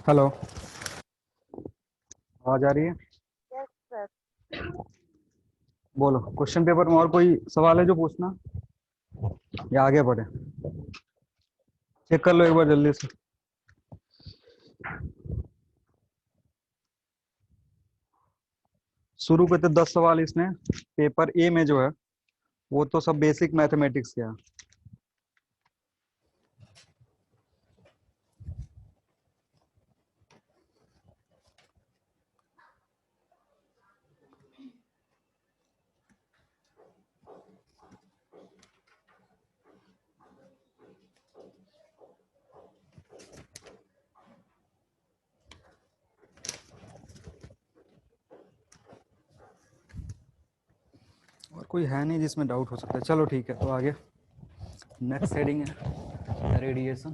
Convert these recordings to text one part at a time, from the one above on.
Hello. आवाज आ रही है? Yes sir. बोलो, क्वेश्चन पेपर में और कोई सवाल है जो पूछना, या आगे बढ़े? चेक कर लो एक बार जल्दी से। शुरू करते 10 सवाल इसमें। पेपर ए में जो है वो तो सब बेसिक मैथमेटिक्स के हैं। और कोई है नहीं जिसमें डाउट हो सकता है। चलो ठीक है, तो आगे नेक्स्ट हेडिंग है रेडिएशन।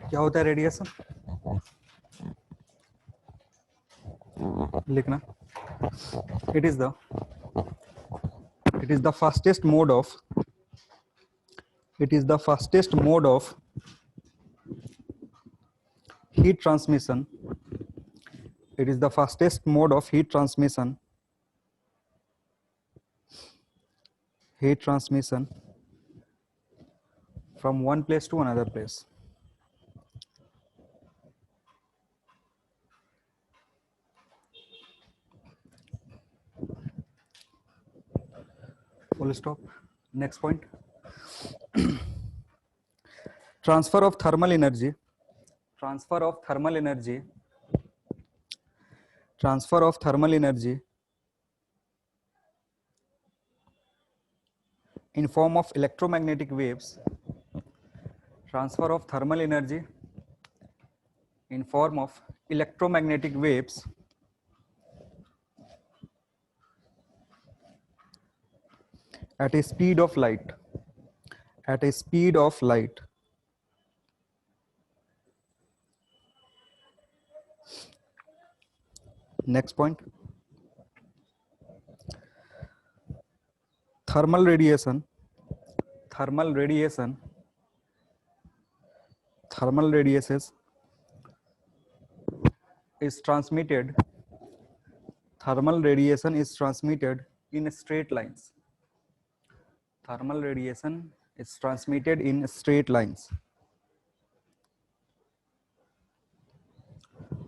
क्या होता है रेडिएशन? लिखना। It is the it is the fastest mode of it is the fastest mode of heat transmission. It is the fastest mode of heat transmission from one place to another place. Full stop. Next point. Transfer of thermal energy. Transfer of thermal energy. Transfer of thermal energy in form of electromagnetic waves. Transfer of thermal energy in form of electromagnetic waves at a speed of light. At a speed of light. Next point. Thermal radiation. Thermal radiation. Thermal radiations is transmitted. Thermal radiation is transmitted in straight lines. Thermal radiation is transmitted in straight lines.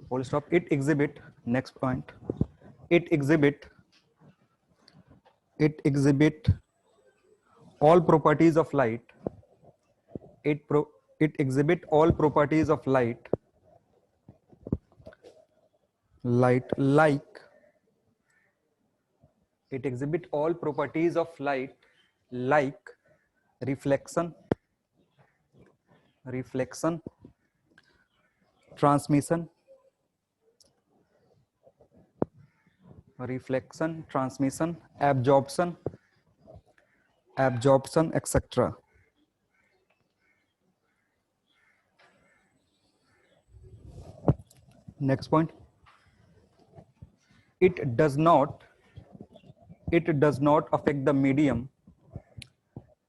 Full stop. It exhibit. Next point. It exhibit all properties of light. It exhibit all properties of light like it exhibit all properties of light like reflection, transmission, absorption, etc. Next point. It does not affect the medium.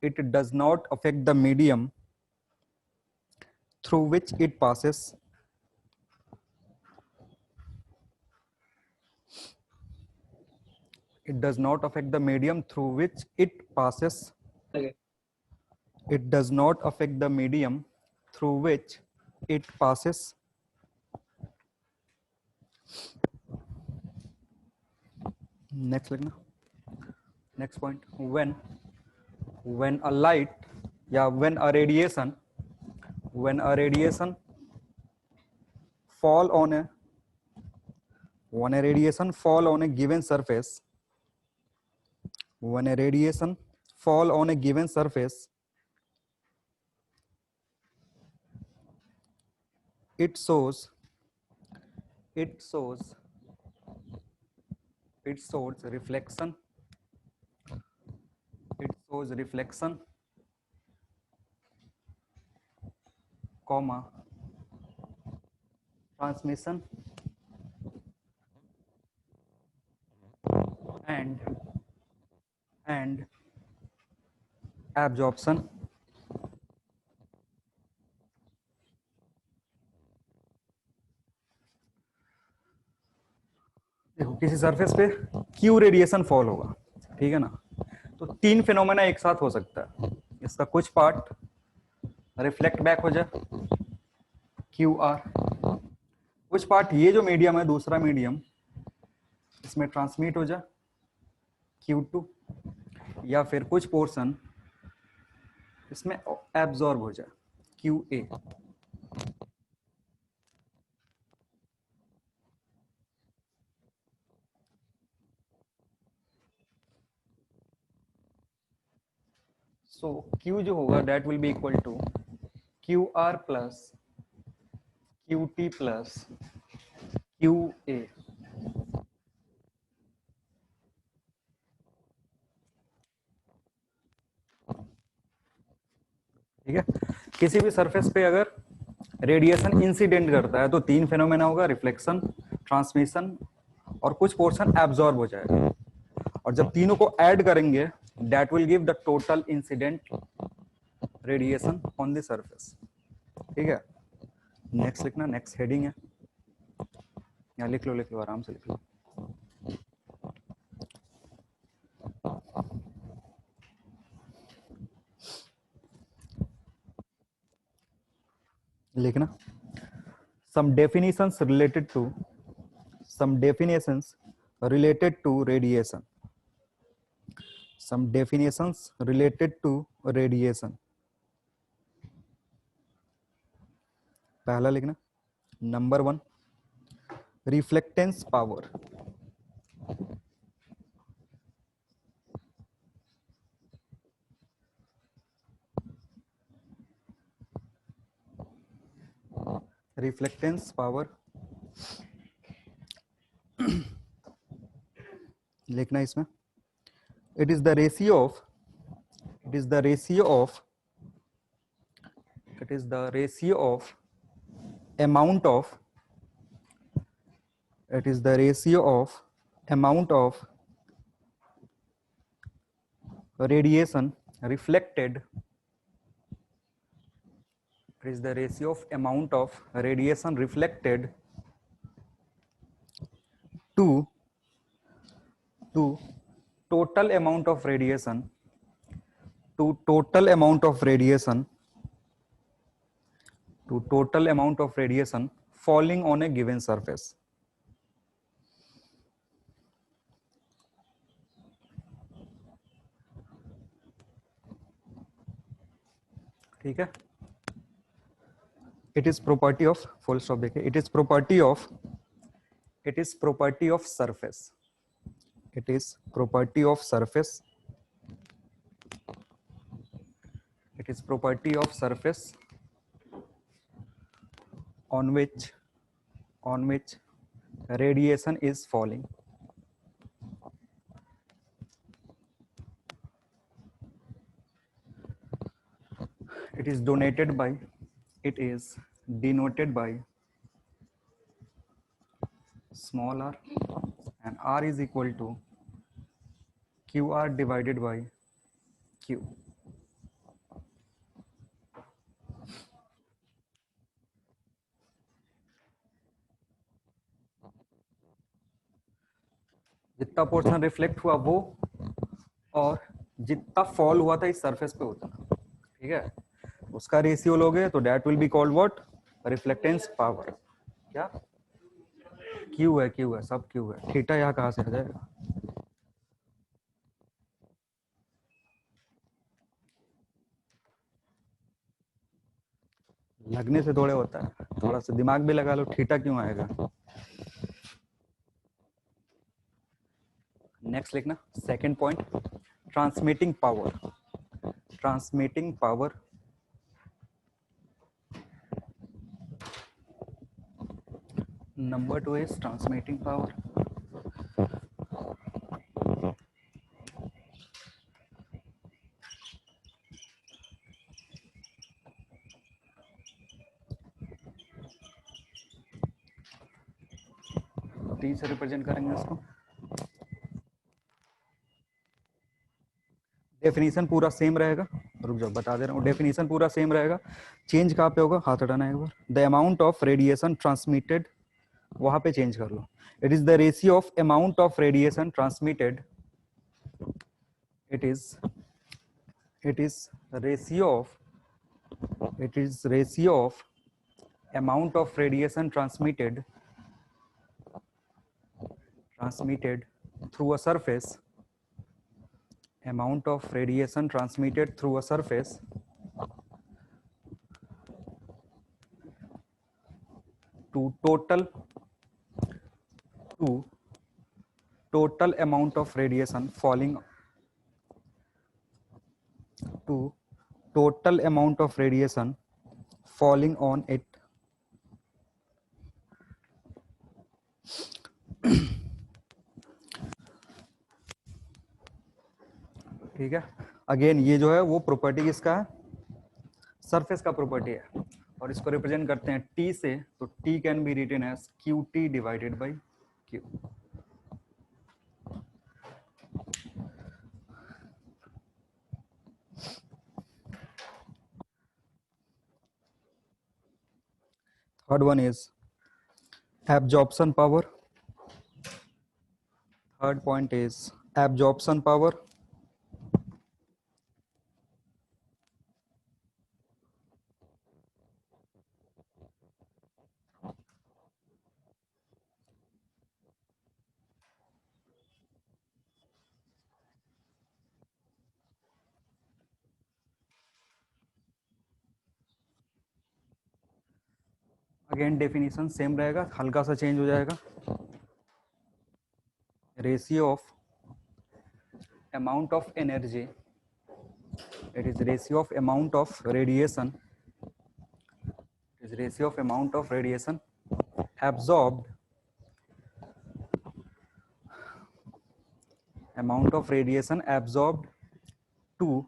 It does not affect the medium through which it passes. It does not affect the medium through which it passes. Okay. It does not affect the medium through which it passes. Next लिखना. Next point. When a light, when a radiation fall on a given surface, when a radiation fall on a given surface, it shows reflection. It shows reflection comma transmission and absorption. देखो किसी surface पे Q radiation fall होगा, ठीक है ना, तो तीन phenomena एक साथ हो सकता है। इसका कुछ पार्ट रिफ्लेक्ट बैक हो जाए क्यू आर, कुछ पार्ट ये जो मीडियम है दूसरा मीडियम इसमें ट्रांसमिट हो जाए क्यू टू, या फिर कुछ पोर्शन इसमें एब्जॉर्ब हो जाए क्यू ए। सो क्यू जो होगा that will be equal to Q R plus Q T plus Q A. ठीक है, किसी भी सरफेस पे अगर रेडिएशन इंसिडेंट करता है तो तीन फेनोमेना होगा, रिफ्लेक्शन, ट्रांसमिशन और कुछ पोर्शन एब्जॉर्ब हो जाएगा, और जब तीनों को ऐड करेंगे that will give the total incident radiation on the surface. ठीक है, नेक्स्ट लिखना, नेक्स्ट हेडिंग है, या लिख लो आराम से लिख लो। लिखना some definitions related to radiation, some definitions related to radiation। पहला लिखना, number 1 reflectance power. Reflectance power लिखना इसमें, it is the ratio of amount of radiation reflected, it is the ratio of amount of radiation reflected to total amount of radiation falling on a given surface। ठीक है, it is property of, full stop देखिए, it is property of surface, it is property of surface on which radiation is falling। It is denoted by small r, and r is equal to qr divided by q। जितना portion reflect हुआ वो, और जितना fall हुआ था इस surface पे उतना, ठीक है, उसका रेशियो लोगे तो that will be called what, reflectance power. क्या क्यू है सब क्यू है, थीटा यहाँ कहाँ से आ जाएगा। लगने से थोड़े होता है, थोड़ा सा दिमाग भी लगा लो, थीटा क्यों आएगा। नेक्स्ट लिखना, second point, transmitting power number 2 is transmitting power. T से रिप्रेजेंट करेंगे इसको। डेफिनेशन पूरा सेम रहेगा, रुक जाओ बता दे रहा हूँ, डेफिनेशन पूरा सेम रहेगा। चेंज कहाँ पे होगा, हाथ हटाना है एक बार, the amount of radiation transmitted, वहां पे चेंज कर लो। It is the ratio of amount of radiation transmitted, it is ratio of, it is ratio of amount of radiation transmitted through a surface, amount of radiation transmitted through a surface to total amount of radiation falling to total amount of radiation falling on it ठीक है। Again ये जो है वो property किसका है, surface का property है, और इसको रिप्रेजेंट करते हैं टी से, तो T can be written as Q T divided by Q. Third one is absorption power, third point is absorption power, again definition same रहेगा, हल्का सा चेंज हो जाएगा। Ratio of amount of energy, it is ratio of amount of radiation, it is ratio of amount of radiation absorbed, amount of radiation absorbed to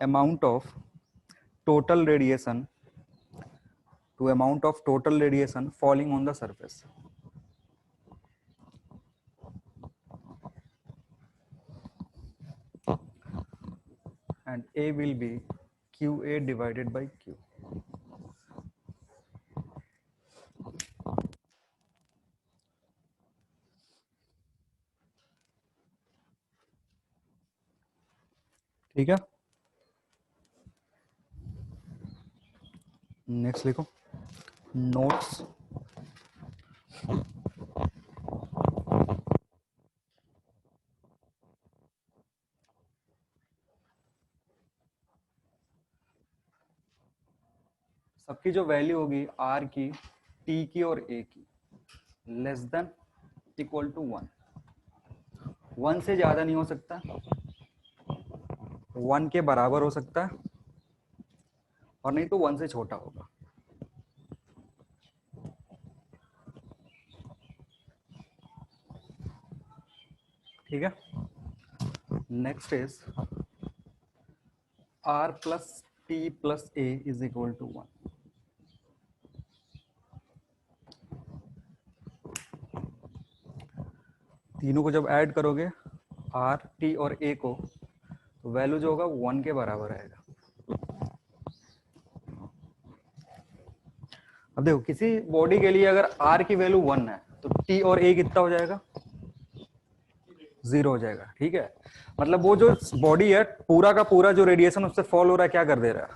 amount of total radiation, to amount of total radiation falling on the surface. And A will be QA divided by Q. ठीक है, next लिखो notes. सबकी जो value होगी R की, T की और A की लेस देन इक्वल टू 1, 1 से ज्यादा नहीं हो सकता, 1 के बराबर हो सकता है, और नहीं तो 1 से छोटा होगा। ठीक है, next is R plus T plus A is equal to 1। तीनों को जब ऐड करोगे R, T और A को, तो वैल्यू जो होगा 1 के बराबर आएगा। अब देखो किसी बॉडी के लिए अगर R की वैल्यू 1 है तो T और A कितना हो जाएगा, 0 हो जाएगा। ठीक है, मतलब वो जो बॉडी है पूरा का पूरा जो रेडिएशन उससे फॉल हो रहा है क्या कर दे रहा है,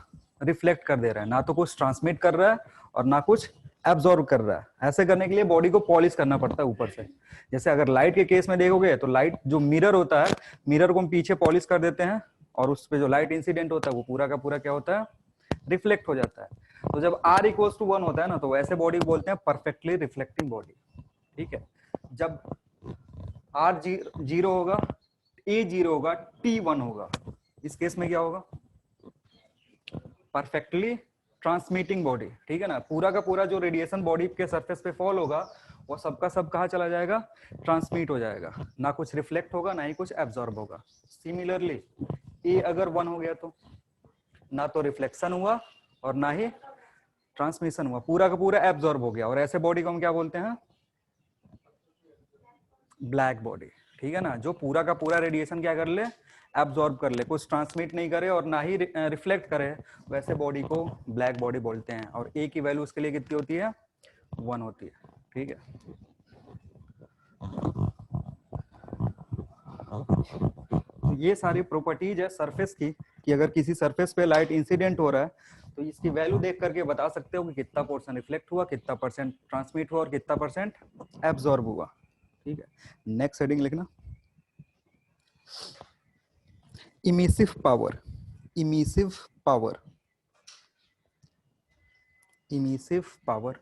रिफ्लेक्ट कर दे रहा है, ना तो कुछ ट्रांसमिट कर रहा है और ना कुछ एब्जॉर्ब कर रहा है। ऐसे करने के लिए बॉडी को पॉलिश करना पड़ता है ऊपर से। जैसे अगर लाइट के केस में देखोगे तो लाइट जो मिरर होता है, मिरर को हम पीछे पॉलिश कर देते हैं और उस पर जो लाइट इंसिडेंट होता है वो पूरा का पूरा क्या होता है, रिफ्लेक्ट हो जाता है। तो जब R इक्वल्स टू 1 होता है ना, तो ऐसे बॉडी बोलते हैं परफेक्टली रिफ्लेक्टिंग बॉडी। ठीक है, जब R 0 होगा, A 0 होगा, T 1 होगा, इस केस में क्या होगा, परफेक्टली ट्रांसमिटिंग बॉडी। ठीक है ना, पूरा का पूरा जो रेडिएशन बॉडी के सरफेस पे फॉल होगा वो सबका सब कहाँ चला जाएगा, ट्रांसमिट हो जाएगा, ना कुछ रिफ्लेक्ट होगा ना ही कुछ एब्जॉर्ब होगा। सिमिलरली A अगर 1 हो गया तो ना तो रिफ्लेक्शन हुआ और ना ही ट्रांसमिशन हुआ, पूरा का पूरा एब्जॉर्ब हो गया, और ऐसे बॉडी को हम क्या बोलते हैं? Black body. ठीक है ना, जो पूरा का पूरा रेडिएशन क्या कर ले? एब्जॉर्ब कर ले, कुछ ट्रांसमिट नहीं करे और ना ही रिफ्लेक्ट करे, वैसे बॉडी को ब्लैक बॉडी बोलते हैं। और ए की वैल्यू उसके लिए कितनी होती है? 1 होती है। ठीक है, ये सारी प्रॉपर्टीज है सरफेस की, कि अगर किसी सरफेस पे लाइट इंसिडेंट हो रहा है तो इसकी वैल्यू देख करके बता सकते हो कि कितना पोर्शन रिफ्लेक्ट हुआ, कितना परसेंट ट्रांसमिट हुआ और कितना परसेंट एब्जॉर्ब हुआ। ठीक है, नेक्स्ट हेडिंग लिखना, emissive power. Emissive power, emissive power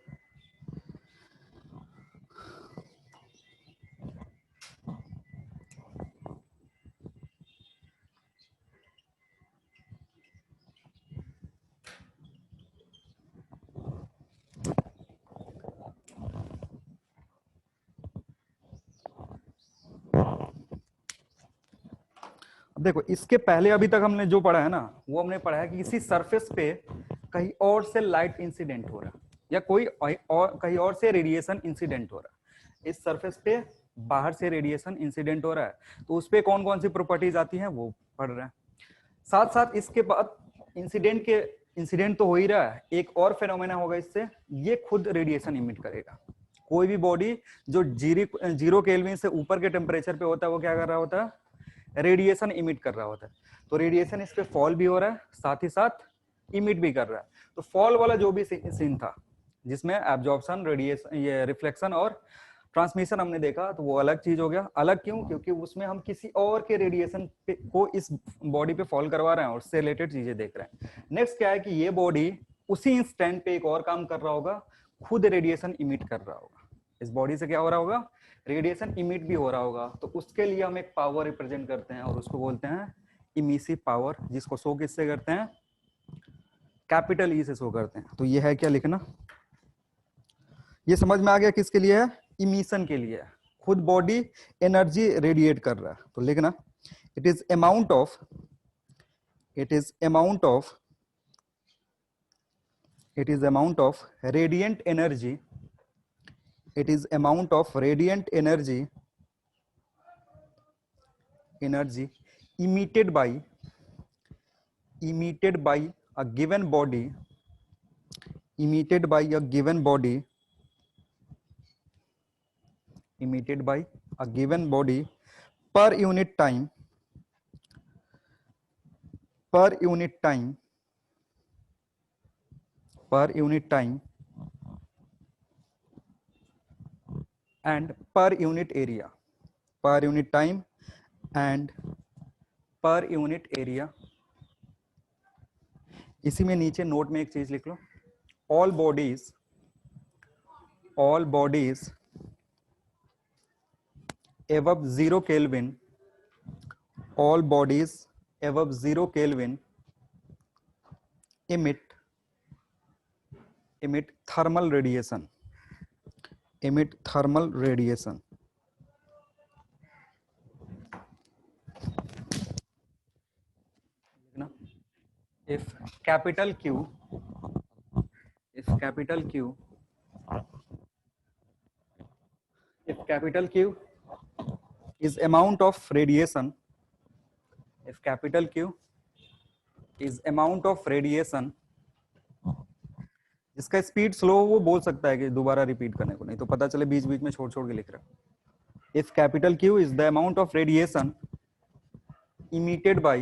अब देखो, इसके पहले अभी तक हमने जो पढ़ा है ना, वो हमने पढ़ा है कि किसी सरफेस पे कहीं और से लाइट इंसिडेंट हो रहा है, या कोई और कहीं और से रेडिएशन इंसिडेंट हो रहा है। इस सरफेस पे बाहर से रेडिएशन इंसिडेंट हो रहा है, तो उस पे कौन कौन सी प्रॉपर्टीज आती हैं वो पढ़ रहे हैं। साथ साथ इसके बाद इंसिडेंट तो हो ही रहा है, एक और फेनोमेना होगा इससे, ये खुद रेडिएशन इमिट करेगा। कोई भी बॉडी जो 0 केल्विन से ऊपर के टेम्परेचर पे होता है, वो क्या कर रहा होता है? रेडिएशन इमिट कर रहा होता है। तो रेडिएशन इस पे फॉल भी हो रहा है, साथ ही साथ इमिट भी कर रहा है। तो फॉल वाला जो भी सीन था, जिसमें एब्जॉर्प्शन, रेडिएशन, ये रिफ्लेक्शन और ट्रांसमिशन हमने देखा, तो वो अलग चीज हो गया। अलग क्यों? क्योंकि उसमें हम किसी और के रेडिएशन को इस बॉडी पे फॉल करवा रहे हैं और उससे रिलेटेड चीजें देख रहे हैं। नेक्स्ट क्या है कि ये बॉडी उसी इंस्टेंट पे एक और काम कर रहा होगा, खुद रेडिएशन इमिट कर रहा होगा। इस बॉडी से क्या हो रहा होगा? रेडिएशन इमिट भी हो रहा होगा। तो उसके लिए हम एक पावर रिप्रेजेंट करते हैं और उसको बोलते हैं इमिसिव पावर, जिसको शो किससे करते हैं? कैपिटल ई से शो करते हैं। तो ये है क्या लिखना, ये समझ में आ गया किसके लिए है? इमिशन के लिए है। खुद बॉडी एनर्जी रेडिएट कर रहा है। तो लिखना, it is amount of, it is amount of, it is amount of radiant energy, it is amount of radiant energy emitted by, emitted by a given body, emitted by a given body, emitted by a given body per unit time, per unit time, per unit time and per unit area, per unit time and per unit area। इसी में नीचे note में एक चीज लिख लो, all bodies, all bodies above 0 Kelvin, all bodies above 0 Kelvin emit thermal radiation, emit thermal radiation। if capital Q, if capital Q, if capital Q is amount of radiation, if capital Q is amount of radiation, जिसका speed slow वो बोल सकता है कि दोबारा repeat करने को, नहीं तो पता चले बीच बीच में छोड़ छोड़ के लिख रहा। If capital Q is the amount of radiation emitted by,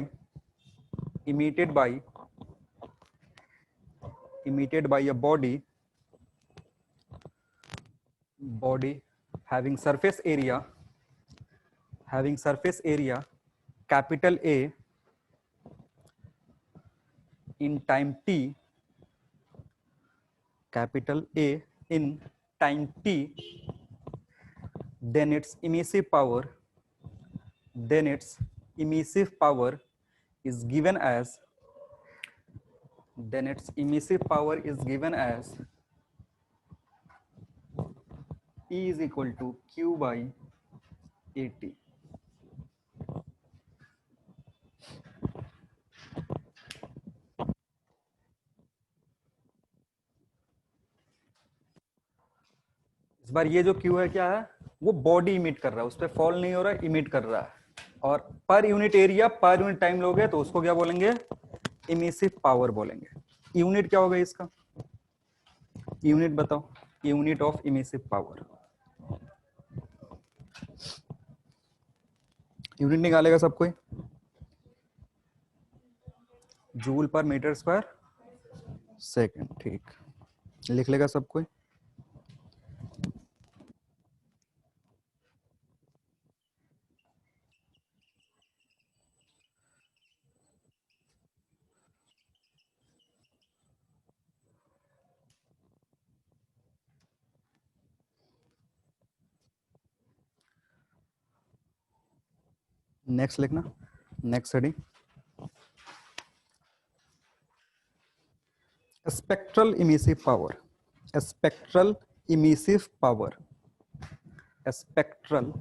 emitted by, emitted by a body, body having surface area, having surface area capital A in time t, capital A in time t, then its emissive power, then its emissive power is given as, then its emissive power is given as E is equal to Q by AT। बार ये जो Q है क्या है, वो body emit कर रहा है, उस पर फॉल नहीं हो रहा है, इमिट कर रहा है। और per unit area per unit time लोगे तो उसको क्या बोलेंगे, इमिसिव पावर बोलेंगे। यूनिट क्या होगा इसका, यूनिट बताओ, unit of emissive power, unit निकालेगा सब कोई, जूल पर मीटर स्क्वायर सेकेंड, ठीक, लिख लेगा सब कोई। नेक्स्ट लिखना, next study, spectral emissive power, spectral emissive power, spectral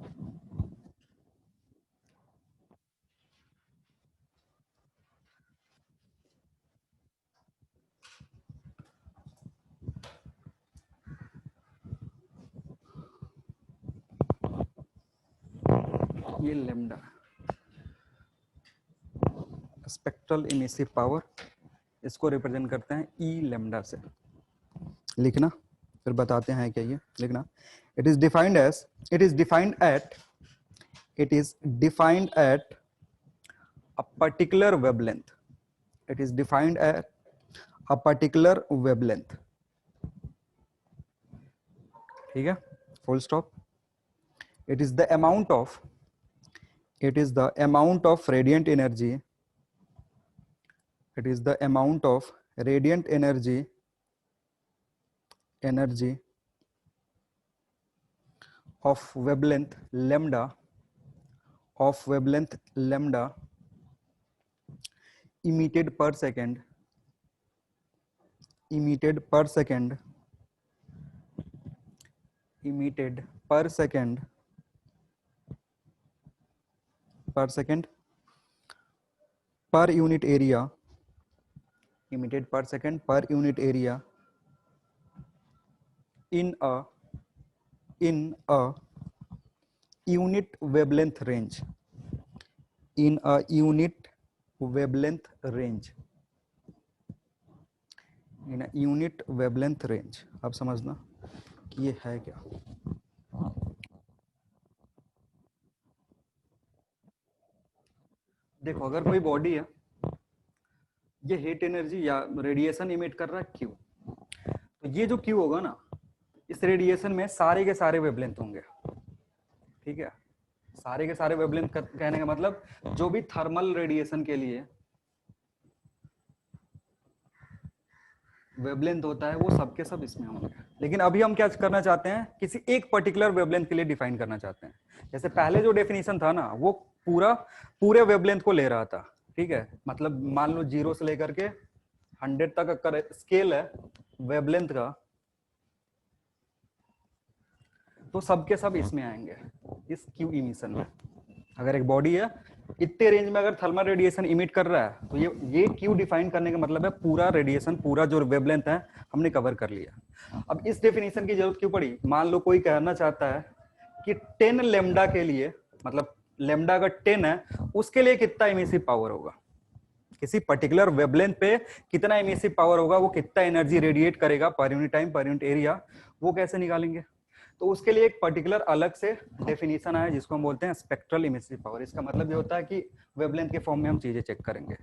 ये लेमडा, स्पेक्ट्रल इमिसिव पावर, इसको रिप्रेजेंट करते हैं ई लेमडा से। लिखना, फिर बताते हैं क्या ये, लिखना, it is defined as, it is defined at, it is defined at a particular wavelength, it is defined at a particular wavelength, ठीक है, full stop. It is the amount of, it is the amount of radiant energy, it is the amount of radiant energy of wavelength lambda, of wavelength lambda emitted per second, emitted per second, emitted per second, per second, per unit area, emitted per second per unit area in a unit wavelength range, in a unit wavelength range, in a unit wavelength range। अब समझना कि ये है क्या। देखो अगर कोई body है, ये हीट एनर्जी या रेडिएशन इमिट कर रहा है क्यू, तो ये जो क्यू होगा ना, इस रेडिएशन में सारे के सारे वेवलेंथ होंगे, ठीक है, सारे के सारे वेवलेंथ कहने का मतलब जो भी थर्मल रेडिएशन के लिए वेवलेंथ होता है वो सब के सब इसमें होंगे। लेकिन अभी हम क्या करना चाहते हैं, किसी एक पर्टिकुलर वेवलेंथ के लिए डिफाइन करना चाहते हैं। जैसे पहले जो डेफिनेशन था ना, वो पूरे वेवलेंथ को ले रहा था, ठीक है, मतलब मान लो 0 से लेकर के 100 तक का स्केल है वेवलेंथ का, तो सब के सब इसमें आएंगे, इस क्यू इमिशन में। अगर एक बॉडी है इतने रेंज में अगर थर्मल रेडिएशन इमिट कर रहा है, तो ये क्यू डिफाइन करने का मतलब है पूरा रेडिएशन, पूरा जो वेवलेंथ है हमने कवर कर लिया। अब इस डेफिनेशन की जरूरत क्यों पड़ी, मान लो कोई कहना चाहता है कि 10 लेमडा के लिए, मतलब लेमडा अगर 10 है उसके लिए कितना इमिसिव पावर होगा, किसी पर्टिकुलर वेवलेंथ पे कितना इमिसिव पावर होगा, वो कितना एनर्जी रेडिएट करेगा per unit time per unit area, वो कैसे निकालेंगे। तो उसके लिए एक पर्टिकुलर अलग से डेफिनेशन है जिसको हम बोलते हैं स्पेक्ट्रल इमिसिव पावर। इसका मतलब ये होता है कि वेवलेंथ के फॉर्म में हम चीजें चेक करेंगे।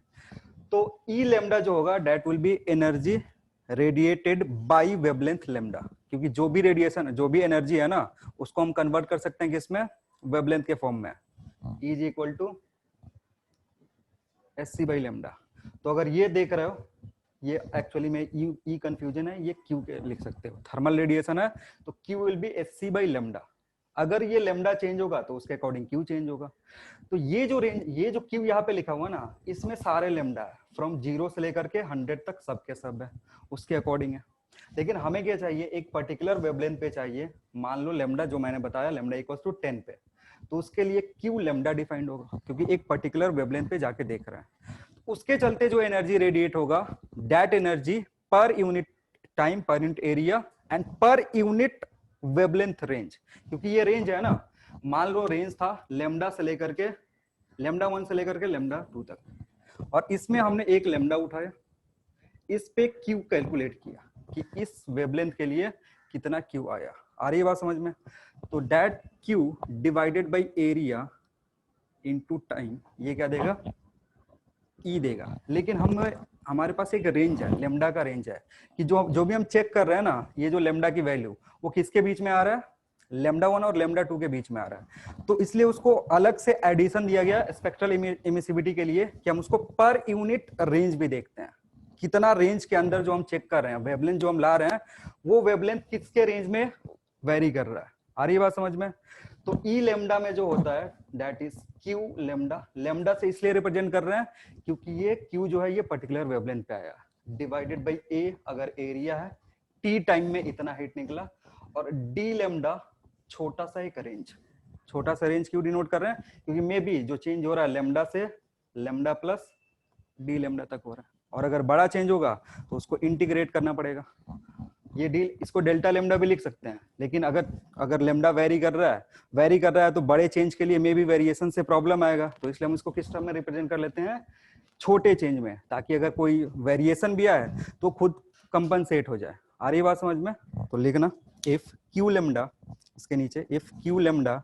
तो ई लेमडा जो होगा that will be energy radiated by wavelength lambda, क्योंकि जो भी रेडिएशन, जो भी एनर्जी है ना, उसको हम कन्वर्ट कर सकते हैं किसमें, वेवलेंथ के फॉर्म में, E is equal to SC by lambda. तो अगर ये देख रहे हो, ये एक्चुअली में ई कंफ्यूजन है, ये क्यू के लिख सकते हो, थर्मल रेडिएशन है तो Q will be SC by lambda. अगर ये लेमडा चेंज होगा तो उसके अकॉर्डिंग क्यू चेंज होगा। तो ये जो रेंज, ये जो क्यू यहाँ पे लिखा हुआ ना, इसमें सारे लेमडा है, फ्रॉम 0 से लेकर के 100 तक सब के सब है, उसके अकॉर्डिंग है। लेकिन हमें क्या चाहिए, एक पर्टिकुलर वेवलेंथ पे चाहिए, मान लो लेमडा जो मैंने बताया लेमडा इक्वल टू 10 पे, तो उसके लिए क्यू लेमडा डिफाइंड होगा, क्योंकि एक पर्टिकुलर वेवलेंथ पे जाके देख रहे हैं। उसके चलते जो एनर्जी रेडिएट होगा, that energy per unit time per unit area and per unit wavelength range, क्योंकि ये रेंज है ना, मान लो रेंज था लेमडा से लेकर के लेमडा 1 से लेकर के लेमडा 2 तक, और इसमें हमने एक लेमडा उठाया, इस पे क्यू कैलकुलेट किया कि इस वेवलेंथ के लिए कितना क्यू आया। आ रही है बात समझ में? तो that Q divided by area into time, ये क्या देगा? ई देगा। लेकिन हम हमारे पास एक रेंज है, लेमडा का रेंज है, कि जो जो भी हम चेक कर रहे हैं ना, ये जो लेमडा की वैल्यू वो किसके बीच में आ रहा है? लेमडा 1 और लेमडा 2 के बीच में आ रहा है। तो इसलिए उसको अलग से एडिशन दिया गया स्पेक्ट्रल इमिसिविटी के लिए, कि हम उसको पर यूनिट रेंज भी देखते हैं, कितना रेंज के अंदर जो हम चेक कर रहे हैं, वेवलेंथ जो हम ला रहे हैं, वो वेवलेंथ किसके रेंज में वेरी कर रहा है। आ रही बात समझ में? तो ई लेमडा में जो होता है that is Q lambda, lambda से इसलिए रिप्रेजेंट कर रहे हैं क्योंकि ये क्यू जो है ये पर्टिकुलर वेवलेंथ पे आया, डिवाइडेड बाय ए अगर एरिया है, टी टाइम में इतना हीट निकला, और डी लेमडा छोटा सा एक रेंज, छोटा सा रेंज क्यों डिनोट कर रहे हैं? क्योंकि मे बी जो चेंज हो रहा है लेमडा से लेमडा प्लस डी लेमडा तक हो रहा है, और अगर बड़ा चेंज होगा तो उसको इंटीग्रेट करना पड़ेगा। ये डी, इसको डेल्टा लेमडा भी लिख सकते हैं, लेकिन अगर अगर लेमडा वेरी कर रहा है तो बड़े चेंज के लिए मे बी वेरिएशन से प्रॉब्लम आएगा, तो इसलिए हम इसको किस टर्म में रिप्रेजेंट कर लेते हैं? छोटे चेंज में, ताकि अगर कोई वेरिएशन भी आए तो खुद कंपनसेट हो जाए। आ रही बात समझ में? तो लिखना इफ क्यू लेमडा, इसके नीचे if Q lambda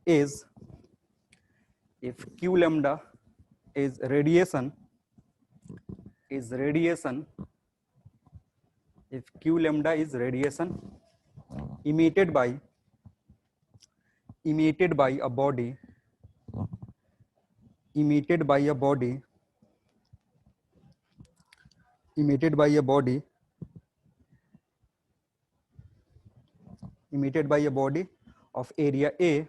is is radiation if q lambda is radiation emitted by a body emitted by a body of area A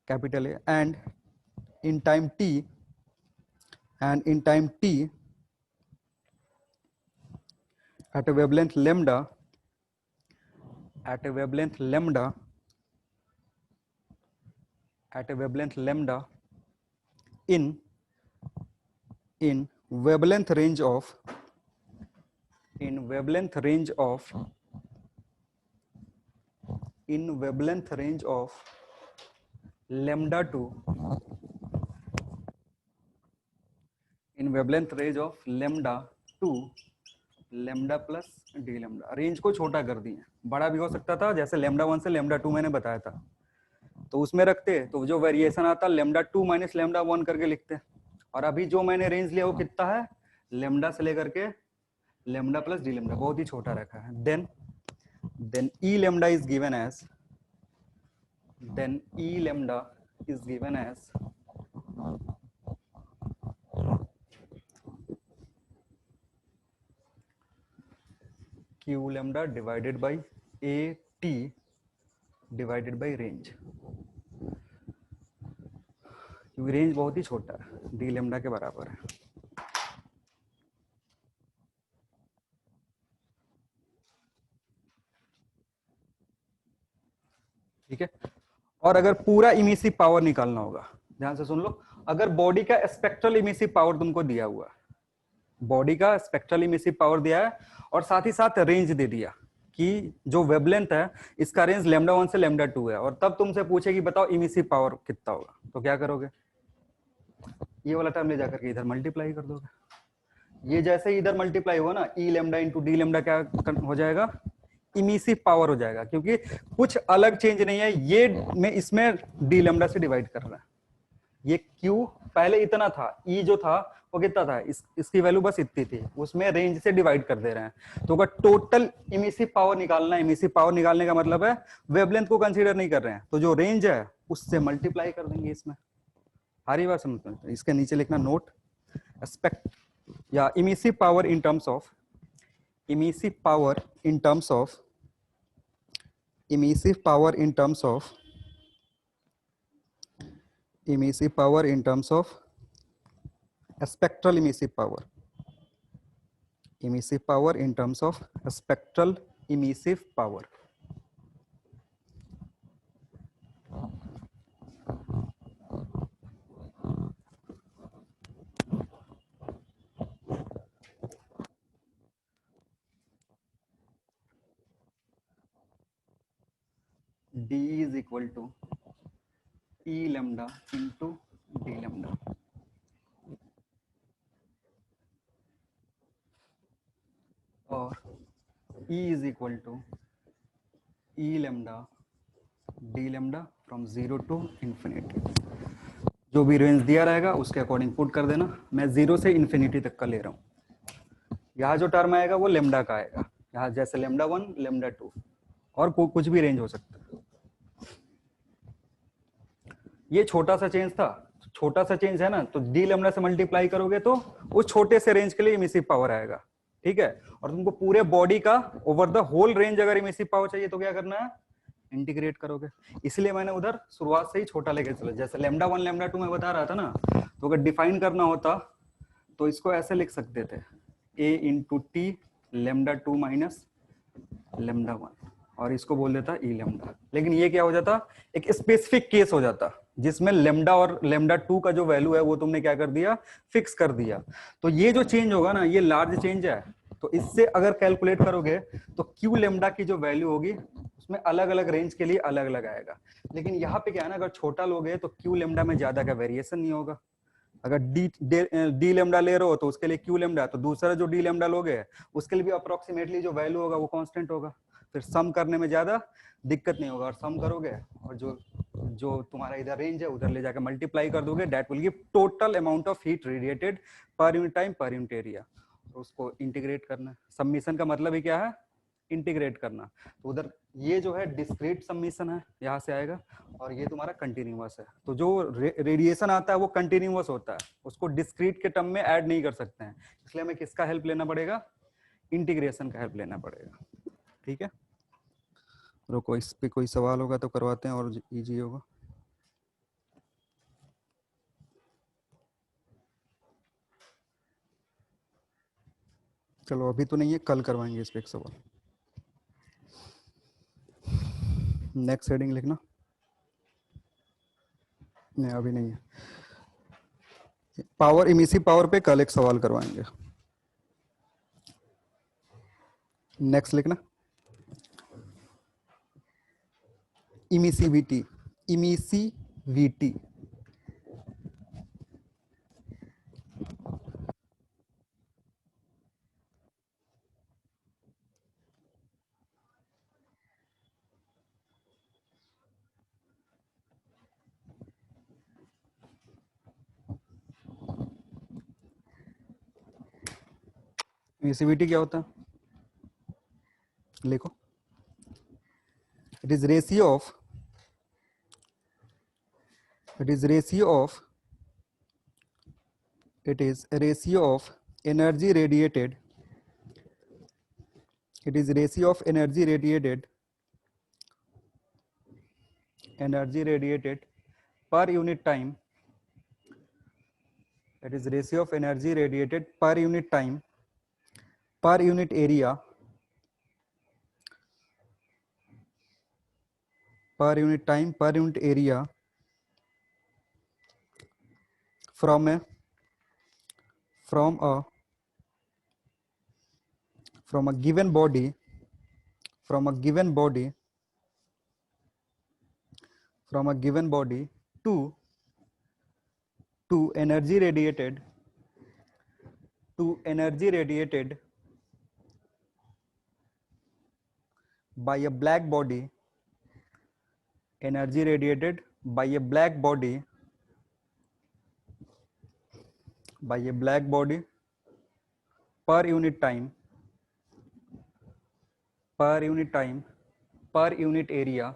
capital A, and in time t at a wavelength lambda in wavelength range of lambda 2 lambda plus D lambda, range को छोटा कर दिए, बड़ा भी हो सकता था, जैसे लेमडा 1 से लेमडा 2 मैंने बताया था, तो उसमें रखते तो जो वेरिएशन आता लेमडा 2 माइनस लेमडा 1 करके लिखते, और अभी जो मैंने रेंज लिया वो कितना है? लेमडा से लेकर के लेमडा प्लस डी लेमडा, बहुत ही छोटा रखा है। Then E lambda is given as Q lambda divided by A T divided by range, क्योंकि रेंज बहुत ही छोटा है, डी लेमडा के बराबर है। ठीक है। और अगर पूरा इमिसिव पावर निकालना होगा, ध्यान से सुन लो, अगर बॉडी का स्पेक्ट्रल इमिसिव पावर तुमको दिया हुआ, बॉडी का स्पेक्ट्रल इमिसिव पावर दिया है और साथ ही साथ रेंज दे दिया कि जो वेवलेंथ है इसका रेंज लेमडा 1 से लेमडा 2 है, और तब तुमसे पूछे कि बताओ इमिसिव पावर कितना होगा, तो क्या करोगे? ये वाला टर्म ले जाकर के इधर मल्टीप्लाई कर दोगे। ये जैसे ही इधर मल्टीप्लाई हुआ ना, ई लेमडा इंटू डी लेमडा क्या हो जाएगा? इमिसिव पावर हो जाएगा, क्योंकि कुछ अलग चेंज नहीं है, ये में इसमें डी लेमडा से डिवाइड कर रहा है। ये क्यू पहले इतना था, ई जो था वो कितना था, इसकी वैल्यू बस इतनी थी, उसमें रेंज से डिवाइड कर दे रहे हैं। तो अगर टोटल इमिसिव पावर निकालना है, इमिसिव पावर निकालने का मतलब है वेवलेंथ को कंसीडर नहीं कर रहे हैं, तो जो रेंज है उससे मल्टीप्लाई कर देंगे इसमें। हरी बात समझ में? इसके नीचे लिखना नोट एस्पेक्ट या emissive power in terms of emissive power in terms of emissive power in terms of spectral emissive power in terms of spectral emissive power. D is equal to E lambda into D lambda, और E is equal to E lambda D lambda from 0 to infinity. जो भी range दिया रहेगा उसके according put कर देना। मैं 0 से इंफिनिटी तक का ले रहा हूँ। यहाँ जो टर्म आएगा वो लेमडा का आएगा, यहाँ जैसे लेमडा 1 लेमडा 2 और कुछ भी रेंज हो सकता है। ये छोटा सा चेंज था, छोटा सा चेंज है ना, तो डी लेमडा से मल्टीप्लाई करोगे तो उस छोटे से रेंज के लिए इमिसिव पावर आएगा, ठीक है। और तुमको पूरे बॉडी का ओवर द होल रेंज अगर इमिसिव पावर चाहिए तो क्या करना है, इंटीग्रेट करोगे। इसलिए मैंने उधर शुरुआत से ही छोटा लेके चला, जैसे लेमडा 1 लेमडा 2 मैं बता रहा था ना, तो अगर डिफाइन करना होता तो इसको ऐसे लिख सकते थे, a into T lambda 2 minus lambda 1, और इसको बोल देता ई लेमडा। लेकिन ये क्या हो जाता, एक स्पेसिफिक केस हो जाता जिसमें लेमडा और लेमडा 2 का जो वैल्यू है वो तुमने क्या कर दिया, फिक्स कर दिया। तो ये जो चेंज होगा ना, ये लार्ज चेंज है, तो इससे अगर कैलकुलेट करोगे तो क्यू लेमडा की जो वैल्यू होगी उसमें अलग अलग रेंज के लिए अलग अलग आएगा। लेकिन यहाँ पे क्या है ना, अगर छोटा लोगे तो क्यू लेमडा में ज्यादा का वेरिएशन नहीं होगा। अगर डी लेमडा ले रहे हो तो उसके लिए क्यू लेमडा, तो दूसरा जो डी लेमडा लोगे उसके लिए भी अप्रोक्सीमेटली जो वैल्यू होगा वो कांस्टेंट होगा। फिर सम करने में ज्यादा दिक्कत नहीं होगा, और सम करोगे और जो जो तुम्हारा इधर रेंज है उधर ले जाकर मल्टीप्लाई कर दोगे, that will give total amount of heat radiated per unit time per unit area. उसको इंटीग्रेट करना, सबमिशन का मतलब ही क्या है, इंटीग्रेट करना। तो उधर ये जो है डिस्क्रीट सबमिशन है, यहाँ से आएगा, और ये तुम्हारा कंटिन्यूअस है। तो जो रेडिएशन आता है वो कंटिन्यूअस होता है, उसको डिस्क्रीट के टर्म में ऐड नहीं कर सकते हैं, इसलिए हमें किसका हेल्प लेना पड़ेगा, इंटीग्रेशन का हेल्प लेना पड़ेगा, ठीक है। रुको, इस पे कोई सवाल होगा तो करवाते हैं और इजी होगा। चलो अभी तो नहीं है, कल करवाएंगे इस पे एक सवाल। नेक्स्ट हेडिंग लिखना, नहीं अभी नहीं है। पावर, इमिसिव पावर पे कल एक सवाल करवाएंगे। नेक्स्ट लिखना, इमिसिविटी, इमिसिविटी। इमिसिविटी क्या होता है, लिखो, it is ratio of, it is ratio of, it is ratio of energy radiated, it is ratio of energy radiated per unit time, it is ratio of energy radiated per unit time per unit area per unit time per unit area from a given body, from a given body to energy radiated by a black body, energy radiated by a black body per unit time per unit area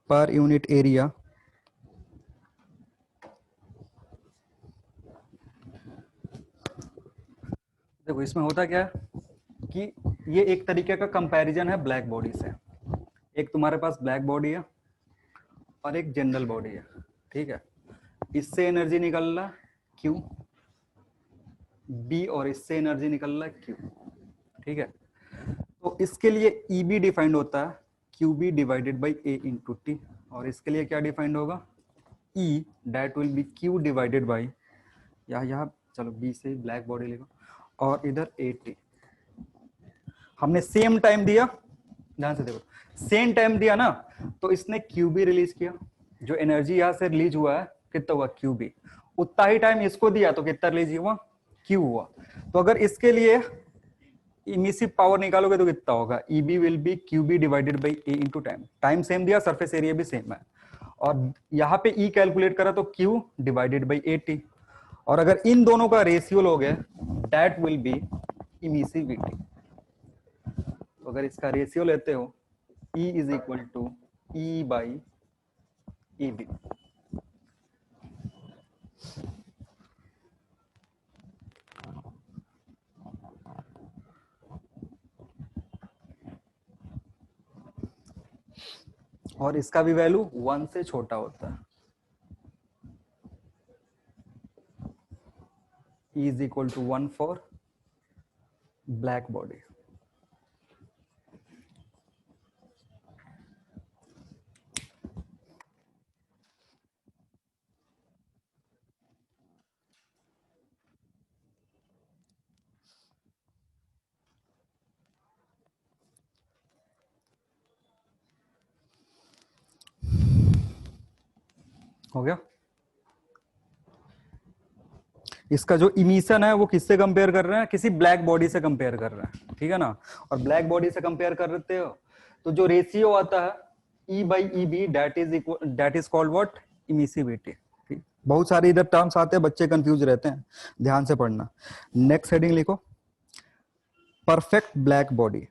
per unit area देखो इसमें होता क्या है कि ये एक तरीके का कंपैरिजन है ब्लैक बॉडी से। एक तुम्हारे पास ब्लैक बॉडी है और एक जनरल बॉडी है, ठीक है। इससे एनर्जी निकल रहा क्यू बी और इससे एनर्जी निकल रहा क्यू, ठीक है। तो इसके लिए ई बी डिफाइंड होता है Q B divided by A into T, और इसके लिए क्या डिफाइंड होगा, E that will be Q divided by, यहाँ चलो बी से ब्लैक बॉडी लिखो, और इधर ए टी। हमने सेम टाइम दिया ध्यान से देखो, सेम टाइम दिया ना, तो इसने क्यूबी रिलीज किया, जो एनर्जी यहां से रिलीज हुआ है कितना हुआ क्यूबी, उतना ही टाइम इसको दिया तो कितना रिलीज हुआ क्यू हुआ। तो अगर इसके लिए इमिसिव पावर निकालोगे तो कितना होगा, EB will be QB divided by A into time, time same दिया, सरफेस एरिया भी सेम है, और यहाँ पे ई कैलकुलेट करा तो क्यू डिवाइडेड बाई 80, और अगर इन दोनों का रेशियो लोगे दैट विल बी इमिसिविटी। तो अगर इसका रेशियो लेते हो E is equal to E by E B. और इसका भी वैल्यू 1 से छोटा होता है, E is equal to 1 for black body. हो गया। इसका जो इमिशन है वो किससे कंपेयर कर रहे हैं, किसी ब्लैक बॉडी से कंपेयर कर रहे हैं, ठीक है ना। और ब्लैक बॉडी से कंपेयर कर रहे हो तो जो रेशियो आता है E by E B that is called what, emissivity. बहुत सारे इधर टर्म्स आते हैं, बच्चे कंफ्यूज रहते हैं, ध्यान से पढ़ना। नेक्स्ट हेडिंग लिखो, perfect black body.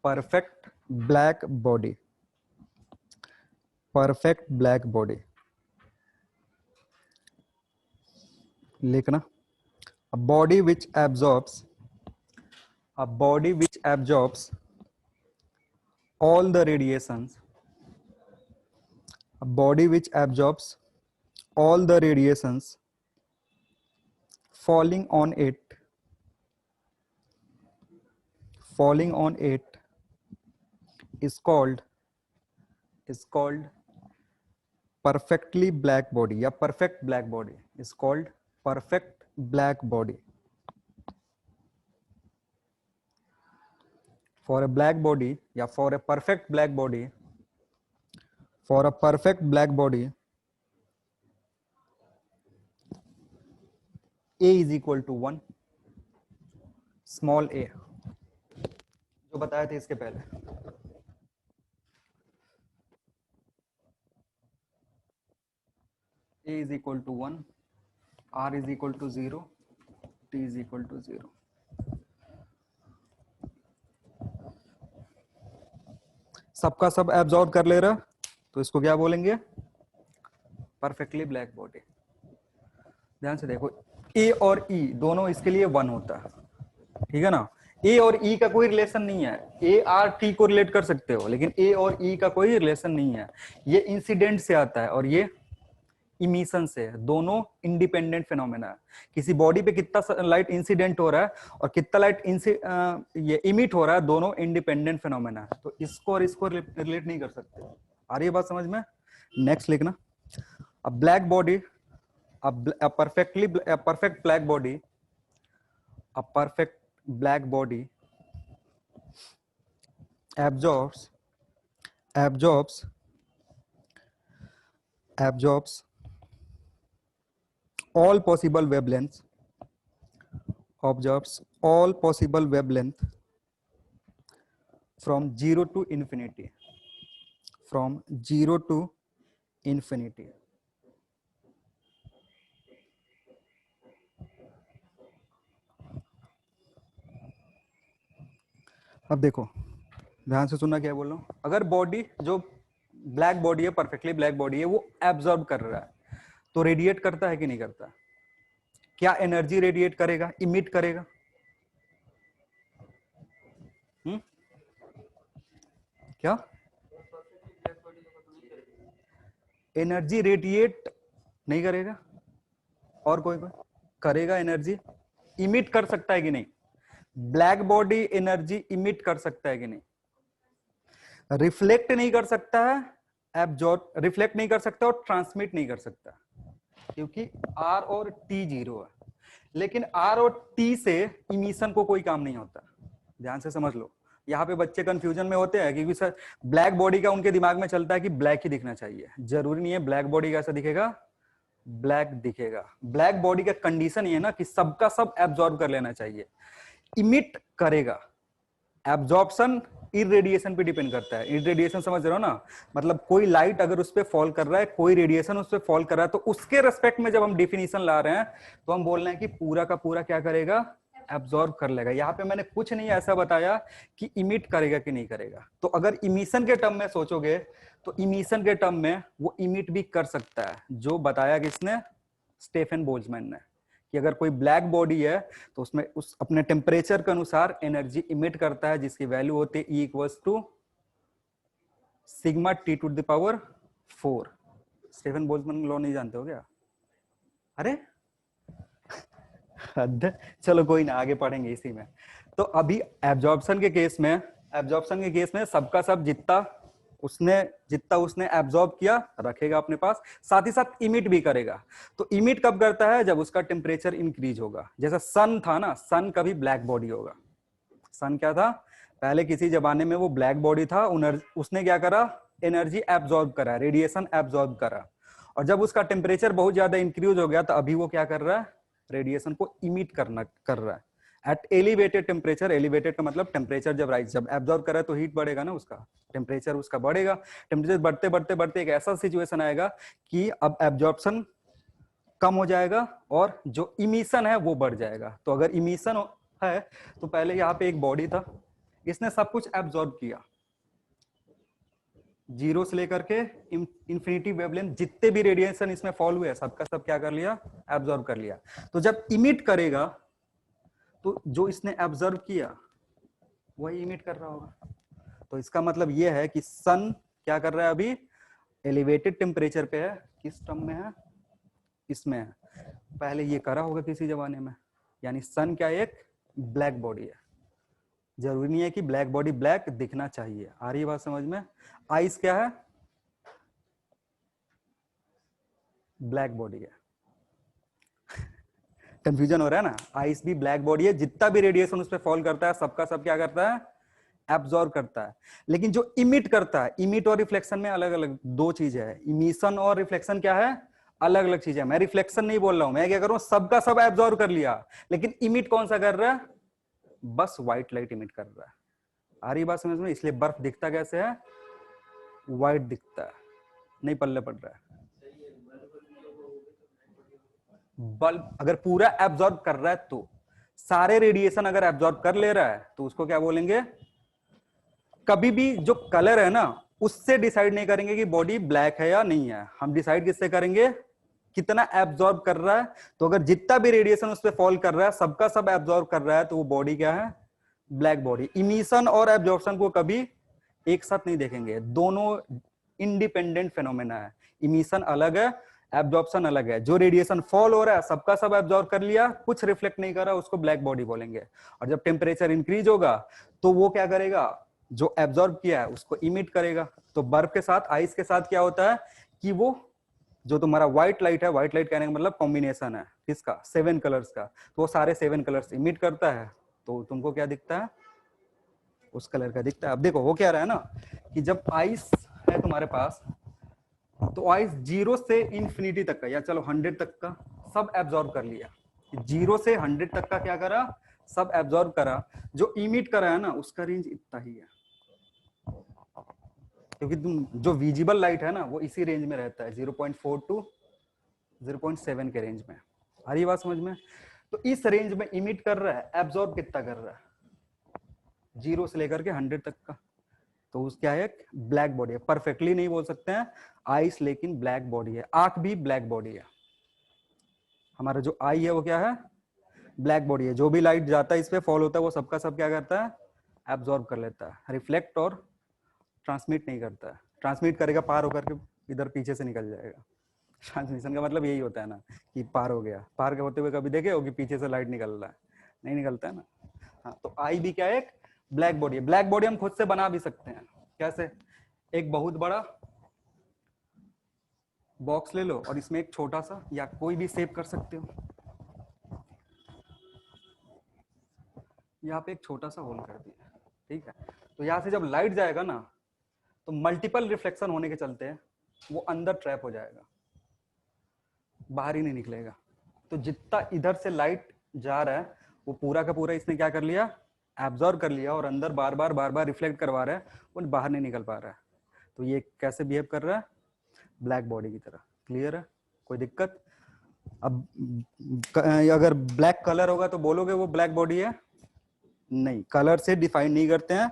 Perfect black body, perfect black body लिखना, a body which absorbs, a body which absorbs all the radiations, a body which absorbs all the radiations falling on it, falling on it is called perfectly black body, या perfect black body is called perfect black body. For a black body या for a perfect black body, for a perfect black body A is equal to 1, small a, जो बताए थे इसके पहले। A is equal to 1, R is equal to 0, T is equal to 0. सबका सब absorb कर ले रहा, तो इसको क्या बोलेंगे, परफेक्टली ब्लैक बॉडी। ध्यान से देखो, ए और ई दोनों इसके लिए 1 होता है, ठीक है ना। ए और ई का कोई रिलेशन नहीं है, ए आर टी को रिलेट कर सकते हो, लेकिन ए और ई का कोई रिलेशन नहीं है। ये इंसिडेंट से आता है और ये इमिशन से, दोनों इंडिपेंडेंट फिनोमेना है। किसी बॉडी पे कितना लाइट इंसिडेंट हो रहा है और कितना लाइट ये इमिट हो रहा है, दोनों इंडिपेंडेंट फिनोमेना है, तो इसको और इसको रिलेट नहीं कर सकते। आ रही है बात समझ में। नेक्स्ट लिखना, अ black body, a perfect black body, a perfect black body absorbs all possible wavelengths, absorbs all possible wavelength from 0 to infinity, from 0 to infinity. अब देखो, ध्यान से सुनना क्या बोल रहा हूँ। अगर बॉडी जो ब्लैक बॉडी है, परफेक्टली ब्लैक बॉडी है, वो एब्जॉर्ब कर रहा है, तो रेडिएट करता है कि नहीं करता, क्या एनर्जी रेडिएट करेगा, इमिट करेगा। क्या एनर्जी रेडिएट नहीं करेगा, और कोई करेगा, एनर्जी इमिट कर सकता है कि नहीं, ब्लैक बॉडी एनर्जी इमिट कर सकता है कि नहीं, रिफ्लेक्ट नहीं कर सकता है, एब्जॉर्ब, रिफ्लेक्ट नहीं कर सकता और ट्रांसमिट नहीं कर सकता, क्योंकि आर और टी 0 है। लेकिन आर और टी से इमिशन को कोई काम नहीं होता, ध्यान से समझ लो। यहाँ पे बच्चे कंफ्यूजन में होते हैं क्योंकि सर ब्लैक बॉडी का उनके दिमाग में चलता है कि ब्लैक ही दिखना चाहिए। जरूरी नहीं है ब्लैक बॉडी कैसा दिखेगा, ब्लैक दिखेगा। ब्लैक बॉडी का कंडीशन ये है ना कि सबका सब एब्जॉर्ब कर लेना चाहिए, इमिट करेगा। एब्जॉर्प्शन इरेडिएशन पे डिपेंड करता है। इरेडिएशन समझ रहे हो ना, मतलब कोई लाइट अगर उस पर फॉल कर रहा है, कोई रेडिएशन उस पर फॉल कर रहा है, तो उसके रेस्पेक्ट में जब हम डिफिनीशन ला रहे हैं तो हम बोल रहे हैं कि पूरा का पूरा क्या करेगा, एब्जॉर्ब कर लेगा। यहाँ पे मैंने कुछ नहीं ऐसा बताया कि इमिट करेगा कि नहीं करेगा। तो अगर इमिशन के टर्म में सोचोगे तो इमिशन के टर्म में वो इमिट भी कर सकता है। जो बताया किसने, स्टेफन बोल्ट्जमैन ने, कि अगर कोई ब्लैक बॉडी है तो उसमें उस अपने टेम्परेचर के अनुसार एनर्जी इमिट करता है, जिसकी वैल्यू होती है E equals to sigma T to the power 4। Stefan Boltzmann law नहीं जानते हो क्या? अरे चलो कोई ना, आगे पढ़ेंगे इसी में। तो अभी एब्जॉर्प्शन के केस में सबका सब जितना उसने एब्जॉर्ब किया रखेगा अपने पास, साथ ही साथ इमिट भी करेगा। तो इमिट कब करता है, जब उसका टेम्परेचर इंक्रीज होगा। जैसा सन था ना, सन कभी ब्लैक बॉडी होगा। सन क्या था, पहले किसी जमाने में वो ब्लैक बॉडी था, उसने क्या करा, एनर्जी एब्जॉर्ब करा, रेडिएशन एब्जॉर्ब करा, और जब उसका टेम्परेचर बहुत ज्यादा इंक्रीज हो गया तो अभी वो क्या कर रहा है, रेडिएशन को इमिट कर रहा है एट एलिवेटेड टेम्परेचर। एलिवेटेड का मतलब टेम्परेचर जब राइज, जब एब्जॉर्ब कर रहा है तो हीट बढ़ेगा ना, उसका टेम्परेचर उसका बढ़ेगा। टेम्परेचर बढ़ते बढ़ते बढ़ते एक ऐसा सिचुएशन आएगा कि अब एब्जॉर्प्शन कम हो जाएगा और जो इमिशन है वो बढ़ जाएगा। तो अगर इमिशन है तो पहले यहाँ पे एक बॉडी था, इसने सब कुछ एब्जॉर्ब किया, जीरो से लेकर के इंफिनिटी वेवलेंथ, जितने भी रेडिएशन इसमें फॉल हुए सबका सब क्या कर लिया, एब्जॉर्ब कर लिया। तो जब इमिट करेगा तो जो इसने एब्जॉर्ब किया वही इमिट कर रहा होगा। तो इसका मतलब यह है कि सन क्या कर रहा है, अभी एलिवेटेड टेम्परेचर पे है। किस टर्म में है, इसमें है। पहले ये करा होगा किसी जमाने में, यानी सन क्या एक ब्लैक बॉडी है। जरूरी नहीं है कि ब्लैक बॉडी ब्लैक दिखना चाहिए। आ रही है बात समझ में? आइस क्या है, ब्लैक बॉडी है। कंफ्यूजन हो रहा है ना, आइस भी ब्लैक बॉडी है, जितना भी रेडिएशन उस पर फॉल करता है सबका सब क्या करता है, एब्जॉर्ब करता है। लेकिन जो इमिट करता है, इमिट और रिफ्लेक्शन में अलग अलग दो चीजें है। इमिशन और रिफ्लेक्शन क्या है, अलग अलग चीजें। मैं रिफ्लेक्शन नहीं बोल रहा हूं, मैं क्या करूं, सबका सब एब्जॉर्ब कर लिया, लेकिन इमिट कौन सा कर रहा है, बस व्हाइट लाइट इमिट कर रहा है। आ रही बात समझ में? इसलिए बर्फ दिखता कैसे है, व्हाइट दिखता है, नहीं पल्ले पड़ रहा है। बल्ब अगर पूरा एब्जॉर्ब कर रहा है तो, सारे रेडिएशन अगर एब्जॉर्ब कर ले रहा है तो उसको क्या बोलेंगे। कभी भी जो कलर है ना, उससे डिसाइड नहीं करेंगे कि बॉडी ब्लैक है या नहीं है। हम डिसाइड किससे करेंगे, कितना एब्जॉर्ब कर रहा है। तो अगर जितना भी रेडिएशन उस पर फॉल कर रहा है सबका सब एब्जॉर्ब कर रहा है तो वो बॉडी क्या है, ब्लैक बॉडी। इमिशन और एब्जॉर्प्शन को कभी एक साथ नहीं देखेंगे, दोनों इंडिपेंडेंट फेनोमेना है। इमिशन अलग है, एब्जॉर्प्शन अलग है। जो रेडिएशन फॉल हो रहा है सबका सब एब्जॉर्ब कर लिया, कुछ रिफ्लेक्ट नहीं कर रहा, उसको ब्लैक बॉडी बोलेंगे। और जब टेम्परेचर इंक्रीज होगा तो वो क्या करेगा, जो एब्जॉर्ब किया है उसको इमिट करेगा। तो बर्फ के साथ, आइस के साथ क्या होता है कि वो जो तुम्हारा व्हाइट लाइट है, व्हाइट लाइट कहने का मतलब कॉम्बिनेशन है किसका, 7 कलर्स का, तो वो सारे 7 कलर्स इमिट करता है। तो तुमको क्या दिखता है, उस कलर का दिखता है। अब देखो हो क्या रहा है ना, कि जब आइस है तुम्हारे पास तो आइस 0 से इंफिनिटी तक का, या चलो 100 तक का सब एब्जॉर्ब कर लिया। 0 से 100 तक का क्या करा, सब एब्जॉर्ब करा। जो इमिट करा है ना उसका रेंज इतना ही है, क्योंकि तुम जो विजिबल लाइट है ना वो इसी रेंज में रहता है, 0.4 टू 0.7 के रेंज में। आ रही बात समझ में? तो इस रेंज में इमिट कर रहा है, एब्जॉर्ब कितना कर रहा है, 0 से लेकर के 100 तक का। तो उस क्या है, ब्लैक बॉडी है। परफेक्टली नहीं बोल सकते हैं आइस, लेकिन ब्लैक बॉडी है। आंख भी ब्लैक बॉडी है। हमारा जो आई है वो क्या है, ब्लैक बॉडी है। जो भी लाइट जाता है इस पे फॉल होता है वो सबका सब क्या करता है, एब्जॉर्ब कर लेता है। रिफ्लेक्ट और ट्रांसमिट नहीं करता है। ट्रांसमिट करेगा पार होकर के इधर पीछे से निकल जाएगा। ट्रांसमिशन का मतलब यही होता है ना कि पार हो गया। पार के होते हुए कभी देखे हो कि पीछे से लाइट निकल रहा है, नहीं निकलता है ना। हाँ, तो आई भी क्या है, एक ब्लैक बॉडी है। ब्लैक बॉडी हम खुद से बना भी सकते हैं। कैसे, एक बहुत बड़ा बॉक्स ले लो और इसमें एक छोटा सा या कोई भी शेप कर सकते हो। यहाँ पे एक छोटा सा होल कर दिया, ठीक है। तो यहाँ से जब लाइट जाएगा ना तो मल्टीपल रिफ्लेक्शन होने के चलते वो अंदर ट्रैप हो जाएगा, बाहर ही नहीं निकलेगा। तो जितना इधर से लाइट जा रहा है वो पूरा का पूरा इसने क्या कर लिया, एब्जॉर्ब कर लिया, और अंदर बार बार रिफ्लेक्ट करवा रहा है, वो बाहर नहीं निकल पा रहा है। तो ये कैसे बिहेव कर रहा है, ब्लैक बॉडी की तरह। क्लियर है, कोई दिक्कत? अब अगर ब्लैक कलर होगा तो बोलोगे वो ब्लैक बॉडी है? नहीं, कलर से डिफाइन नहीं करते हैं,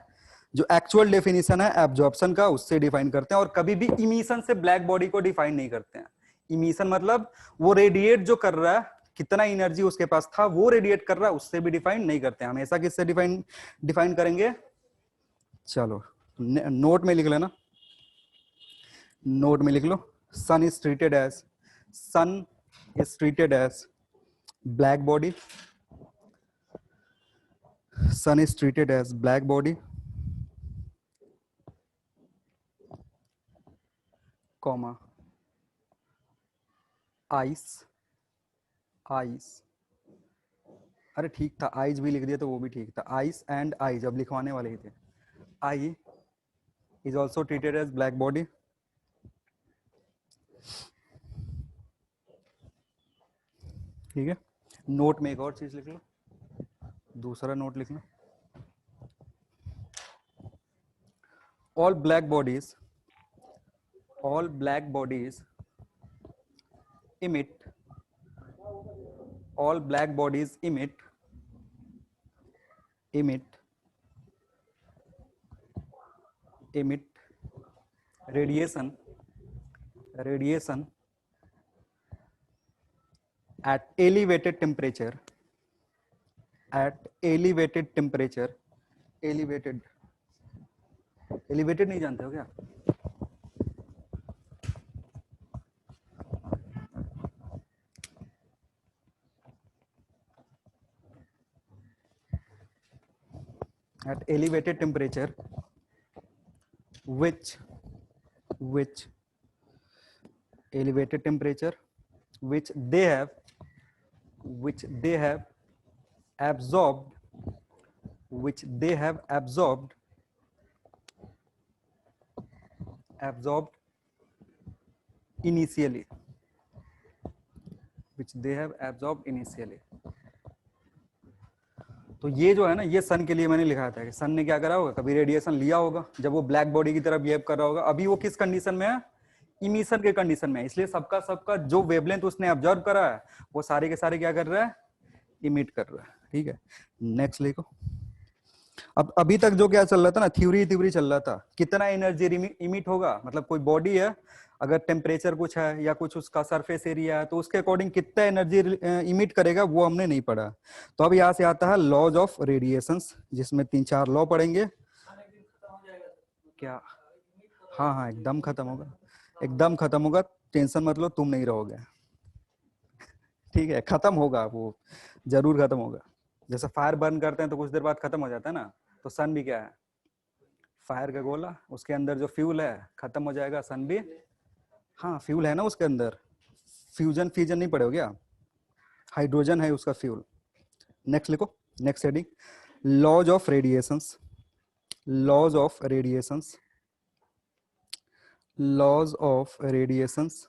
जो एक्चुअल डेफिनेशन है एब्जॉर्प्शन का उससे डिफाइन करते हैं। और कभी भी इमिशन से ब्लैक बॉडी को डिफाइन नहीं करते हैं। इमिशन मतलब वो रेडिएट जो कर रहा है, कितना एनर्जी उसके पास था वो रेडिएट कर रहा है, उससे भी डिफाइन नहीं करते हैं। हमेशा किससे डिफाइन डिफाइन करेंगे? चलो नोट में लिख लेना, नोट में लिख लो, sun is treated as, sun is treated as black body, sun is treated as black body, comma eyes, eyes, अरे ठीक था, आईज भी लिख दिया तो वो भी ठीक था, आईज एंड आईज अब लिखवाने वाले ही थे। I is also treated as black body, ठीक है। नोट में एक और चीज लिख लो, दूसरा नोट लिख लो, all black bodies, all black bodies emit, all black bodies emit radiation at elevated temperature, elevated नहीं जानते हो क्या? at elevated temperature which elevated temperature which they have absorbed initially, तो ये जो है ना, ये सन के लिए मैंने लिखा था कि सन ने क्या करा होगा, कभी रेडिएशन लिया होगा जब वो ब्लैक बॉडी की तरह बिहेव कर रहा होगा। अभी वो किस कंडीशन में है, इमिशन के कंडीशन में है, इसलिए सबका जो वेवलेंथ उसने ऑब्जर्व करा है वो सारे के सारे क्या कर रहा है, इमिट कर रहा है। ठीक है, नेक्स्ट लिखो। अब अभी तक जो क्या चल रहा था ना, थ्योरी चल रहा था, कितना एनर्जी इमिट होगा, मतलब कोई बॉडी है, अगर टेम्परेचर कुछ है या कुछ उसका सरफेस एरिया है तो उसके अकॉर्डिंग कितना एनर्जी इमिट करेगा वो हमने नहीं पढ़ा। तो अब यहाँ से आता है लॉज ऑफ रेडिएशंस, जिसमें 3-4 लॉ पढ़ेंगे। क्या? हाँ हाँ, एकदम खत्म होगा, एकदम खत्म होगा, टेंशन मत लो, तुम नहीं रहोगे। ठीक है, खत्म होगा, वो जरूर खत्म होगा। जैसे फायर बर्न करते हैं तो कुछ देर बाद खत्म हो जाता है ना, तो सन भी क्या है, फायर का गोला, उसके अंदर जो फ्यूल है खत्म हो जाएगा, सन भी, हाँ फ्यूल है ना उसके अंदर, फ्यूजन नहीं पड़े हो क्या, हाइड्रोजन है उसका फ्यूल। नेक्स्ट लिखो, next heading, laws of radiations, laws of radiations, laws of radiations,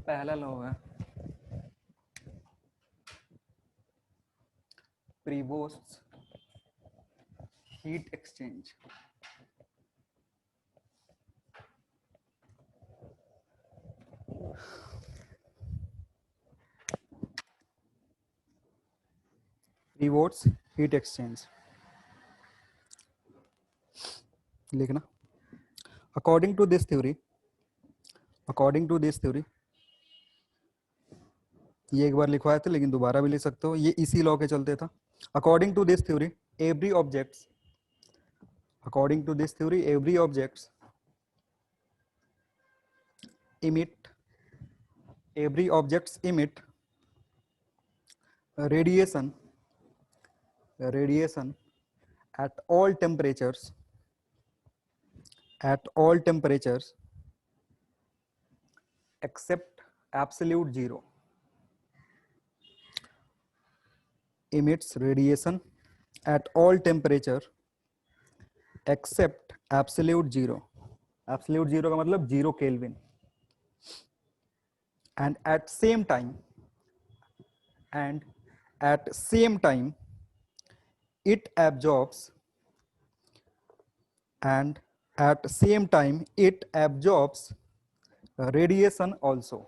पहला लॉ है Prevost heat exchange. Prevost heat exchange लिखना। अकॉर्डिंग टू दिस थ्योरी, ये एक बार लिखवाए थे लेकिन दोबारा भी लिख सकते हो, ये इसी लॉ के चलते था। According to this theory every objects, according to this theory every objects emit, every objects emit radiation at all temperatures, except absolute zero, emits radiation at all temperature except absolute zero. Absolute zero का मतलब 0 kelvin. And at same time it absorbs radiation also.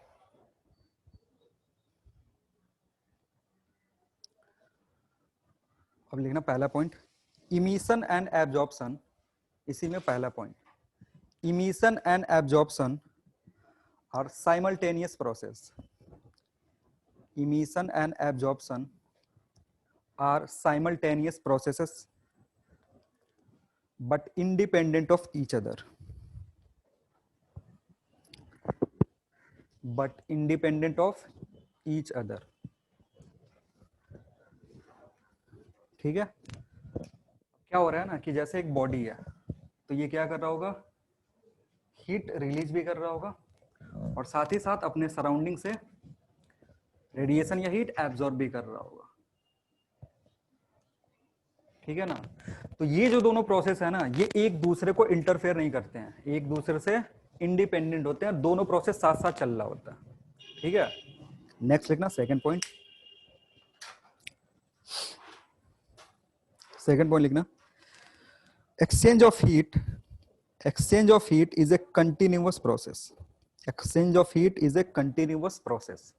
अब लिखना पहला point, emission and absorption. इसी में पहला point, emission and absorption are simultaneous process. Emission and absorption are simultaneous processes but independent of each other. But independent of each other. ठीक है. क्या हो रहा है ना कि जैसे एक बॉडी है तो ये क्या कर रहा होगा, हीट रिलीज भी कर रहा होगा और साथ ही साथ अपने सराउंडिंग से रेडिएशन या हीट एब्जॉर्ब भी कर रहा होगा. ठीक है ना. तो ये जो दोनों प्रोसेस है ना, ये एक दूसरे को इंटरफेयर नहीं करते हैं, एक दूसरे से इंडिपेंडेंट होते हैं. दोनों प्रोसेस साथ साथ चल रहा होता है. ठीक है. नेक्स्ट लिखना सेकंड पॉइंट. सेकंड पॉइंट लिखना, exchange of heat is a continuous process. Exchange of heat is a continuous process.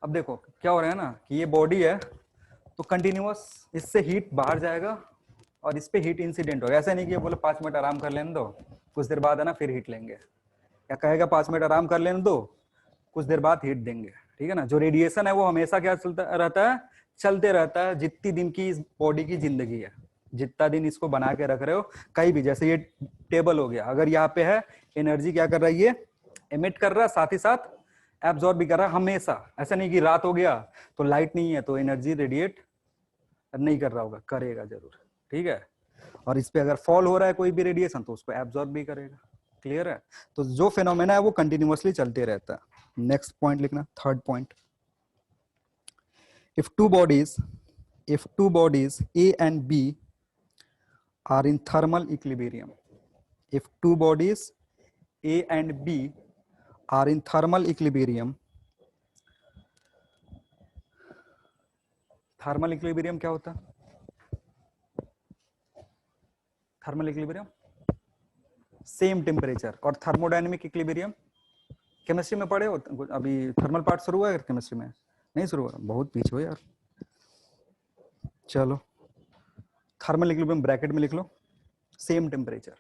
अब देखो क्या हो रहा है ना कि ये बॉडी है तो कंटिन्यूअस इससे हीट बाहर जाएगा और इस पे हीट इंसिडेंट होगा. ऐसा नहीं कि ये बोले 5 मिनट आराम कर लेने दो, कुछ देर बाद है ना फिर हीट लेंगे, या कहेगा 5 मिनट आराम कर लेने दो, कुछ देर बाद हीट देंगे. ठीक है ना. जो रेडिएशन है वो हमेशा क्या चलता रहता है, चलते रहता है. जितनी दिन की इस बॉडी की जिंदगी है, जितना दिन इसको बना के रख रहे हो, कहीं भी, जैसे ये टेबल हो गया, अगर यहाँ पे है एनर्जी क्या कर रहा है, ये एमिट कर रहा है, साथ ही साथ एब्जॉर्ब भी कर रहा है हमेशा. ऐसा नहीं कि रात हो गया तो लाइट नहीं है तो एनर्जी रेडिएट नहीं कर रहा होगा, करेगा जरूर. ठीक है. और इस पे अगर फॉल हो रहा है कोई भी रेडिएशन तो उसको एब्जॉर्ब भी करेगा. क्लियर है. तो जो फिनोमेना है वो कंटिन्यूअसली चलते रहता है. नेक्स्ट पॉइंट लिखना, third point, if two bodies A and B are in thermal equilibrium, if two bodies A and B are in thermal equilibrium, thermal equilibrium क्या होता है? Thermal equilibrium same temperature. और thermodynamic equilibrium chemistry में पढ़े हो, अभी thermal part शुरू हुआ है केमिस्ट्री में? नहीं शुरू हुआ, बहुत पीछे हो यार. चलो, थर्मल इक्विलिब्रियम ब्रैकेट में लिख लो, सेम टेम्परेचर.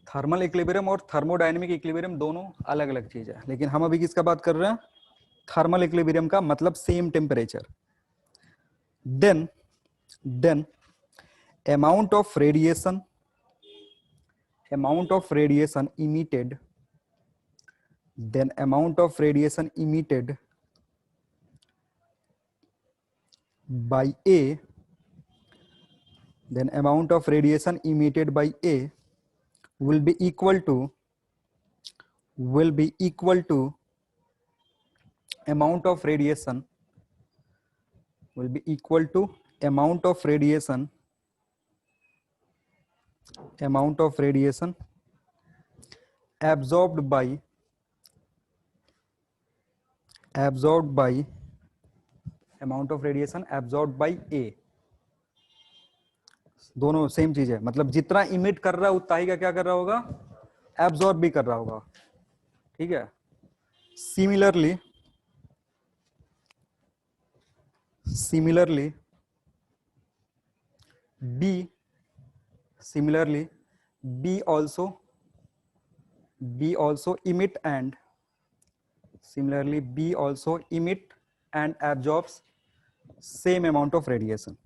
थर्मल इक्विलिब्रियम और थर्मोडायनेमिक इक्विलिब्रियम दोनों अलग अलग चीज है, लेकिन हम अभी किसका बात कर रहे हैं? थर्मल इक्विलिब्रियम का मतलब same temperature. Then amount of radiation emitted, then amount of radiation emitted by A, then amount of radiation emitted by A will be equal to amount of radiation absorbed by amount of radiation absorbed by A. दोनों same चीज है, मतलब जितना emit कर रहा है उतना ही का क्या कर रहा होगा, एब्जॉर्ब भी कर रहा होगा. ठीक है. Similarly B also emit and absorbs same amount of radiation.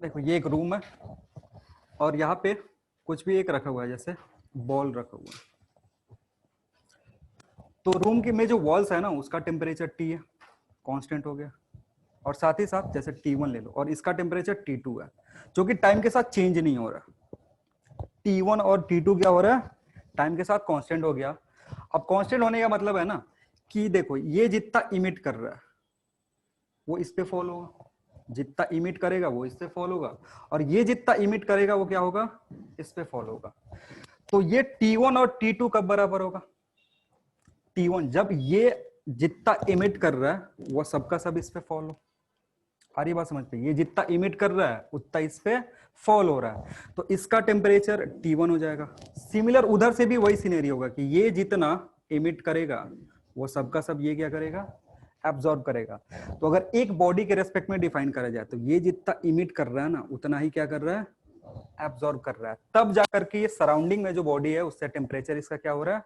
देखो ये एक रूम है और यहाँ पे कुछ भी एक रखा हुआ है, जैसे बॉल रखा हुआ है। तो रूम के में जो वॉल्स है ना उसका टेम्परेचर T है, कांस्टेंट हो गया, और साथ ही साथ जैसे T1 ले लो और इसका टेम्परेचर T2 है जो कि टाइम के साथ चेंज नहीं हो रहा। T1 और T2 क्या हो रहा है, टाइम के साथ कांस्टेंट हो गया। अब कांस्टेंट होने का मतलब है ना कि देखो ये जितना इमिट कर रहा है वो इस पे फॉल होगा, जितना इमिट करेगा वो इससे फॉल होगा, और ये जितना इमिट करेगा वो क्या होगा, इस पे फॉल होगा। तो ये T1 और T2 कब बराबर होगा, T1 जब ये जितना इमिट कर रहा है वो सबका सब इस पे फॉल हो। आ रही बात समझ पे, ये जितना इमिट कर रहा है उतना इस पे फॉल हो रहा है, तो इसका टेम्परेचर T1 हो जाएगा। सिमिलर उधर से भी वही सिनेरियो होगा कि ये जितना इमिट करेगा वो सबका सब ये क्या करेगा, एब्जॉर्ब करेगा। तो अगर एक बॉडी के रेस्पेक्ट में डिफाइन करा जाए तो ये जितना इमिट कर रहा है ना उतना ही क्या कर रहा है, एब्जॉर्ब कर रहा है। तब जाकर के ये सराउंडिंग में जो बॉडी है उससे टेम्परेचर इसका क्या हो रहा है,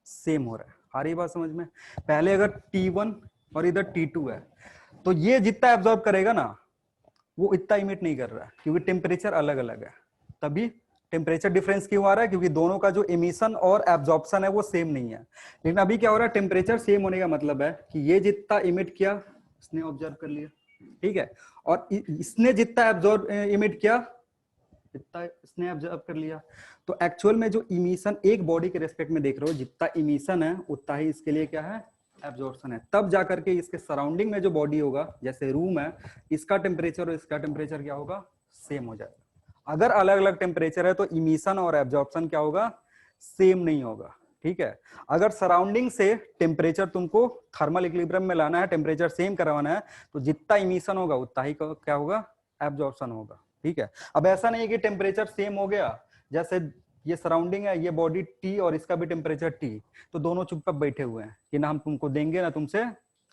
सेम हो रहा है। आ रही बात समझ में। पहले अगर T1 और इधर T2 है तो ये जितना एब्जॉर्ब करेगा ना वो इतना इमिट नहीं कर रहा है क्योंकि टेम्परेचर अलग अलग है। तभी टेम्परेचर डिफरेंस क्यों आ रहा है, क्योंकि दोनों का जो इमिशन और एब्जॉर्प्शन है वो सेम नहीं है। लेकिन अभी क्या हो रहा है, टेम्परेचर सेम होने का मतलब है कि ये जितना इमिट किया इसने ऑब्जर्व कर लिया, ठीक है, और इसने जितना एब्जॉर्ब इमिट किया इतना इसने ऑब्जर्व कर लिया। तो एक्चुअल में जो इमिशन एक बॉडी के रेस्पेक्ट में देख रहे हो, जितना इमिशन है उतना ही इसके लिए क्या है, एब्जॉर्प्शन है। तब जाकर के इसके सराउंडिंग में जो बॉडी होगा, जैसे रूम है, इसका टेम्परेचर और इसका टेम्परेचर क्या होगा, सेम हो जाएगा। अगर अलग अलग टेम्परेचर है तो इमिशन और एब्जॉर्प्शन क्या होगा, सेम नहीं होगा, ठीक है। अगर सराउंडिंग से टेम्परेचर तुमको थर्मल इक्विलिब्रियम में लाना है, टेम्परेचर सेम करवाना है, तो जितना इमिशन होगा उतना ही क्या होगा, एब्जॉर्प्शन होगा, ठीक है। अब ऐसा नहीं है कि टेम्परेचर सेम हो गया, जैसे ये सराउंडिंग है, ये बॉडी T और इसका भी टेम्परेचर T, तो दोनों चुपचाप बैठे हुए हैं कि ना हम तुमको देंगे ना तुमसे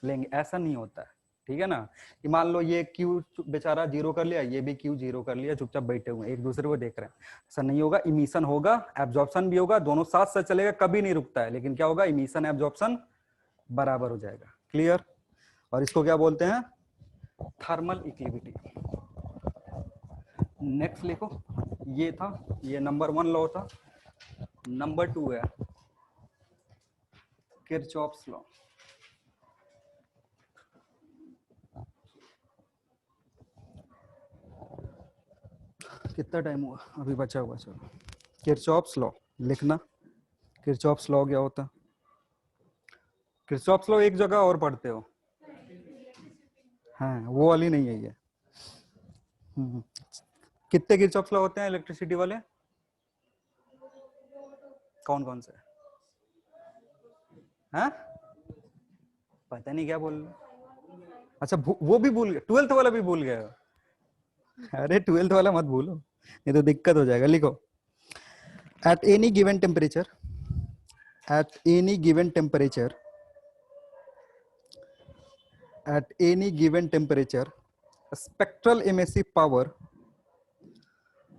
लेंगे, ऐसा नहीं होता है, ठीक है ना। कि मान लो ये Q बेचारा 0 कर लिया, ये भी Q 0 कर लिया, चुपचाप बैठे हुए हैं एक दूसरे को देख रहे हैं, ऐसा नहीं होगा। इमिशन होगा, एब्जॉर्प्शन भी होगा, दोनों साथ साथ चलेगा, कभी नहीं रुकता है, लेकिन क्या होगा, इमिशन एब्जॉर्प्शन बराबर हो जाएगा। क्लियर। और इसको क्या बोलते हैं, थर्मल इक्विलिब्रिटी। नेक्स्ट लिखो, ये था, ये नंबर 1 लॉ था। नंबर 2 है किरचॉफ्स लॉ। कितना टाइम हुआ, अभी बचा हुआ, चलो। किरचॉफ्स लॉ लिखना। किरचॉफ्स लॉ क्या होता है, किरचॉफ्स लॉ एक जगह और पढ़ते हो, हाँ वो वाली नहीं है ये। कितने किरचॉफ्स लॉ होते हैं इलेक्ट्रिसिटी वाले, कौन कौन से, हाँ पता नहीं क्या बोल रहे। अच्छा वो भी भूल गए, 12th वाला भी भूल गए। अरे 12th वाला मत भूलो, ये तो दिक्कत हो जाएगा। लिखो, at any given temperature, at any given temperature, at any given temperature, spectral emissive power,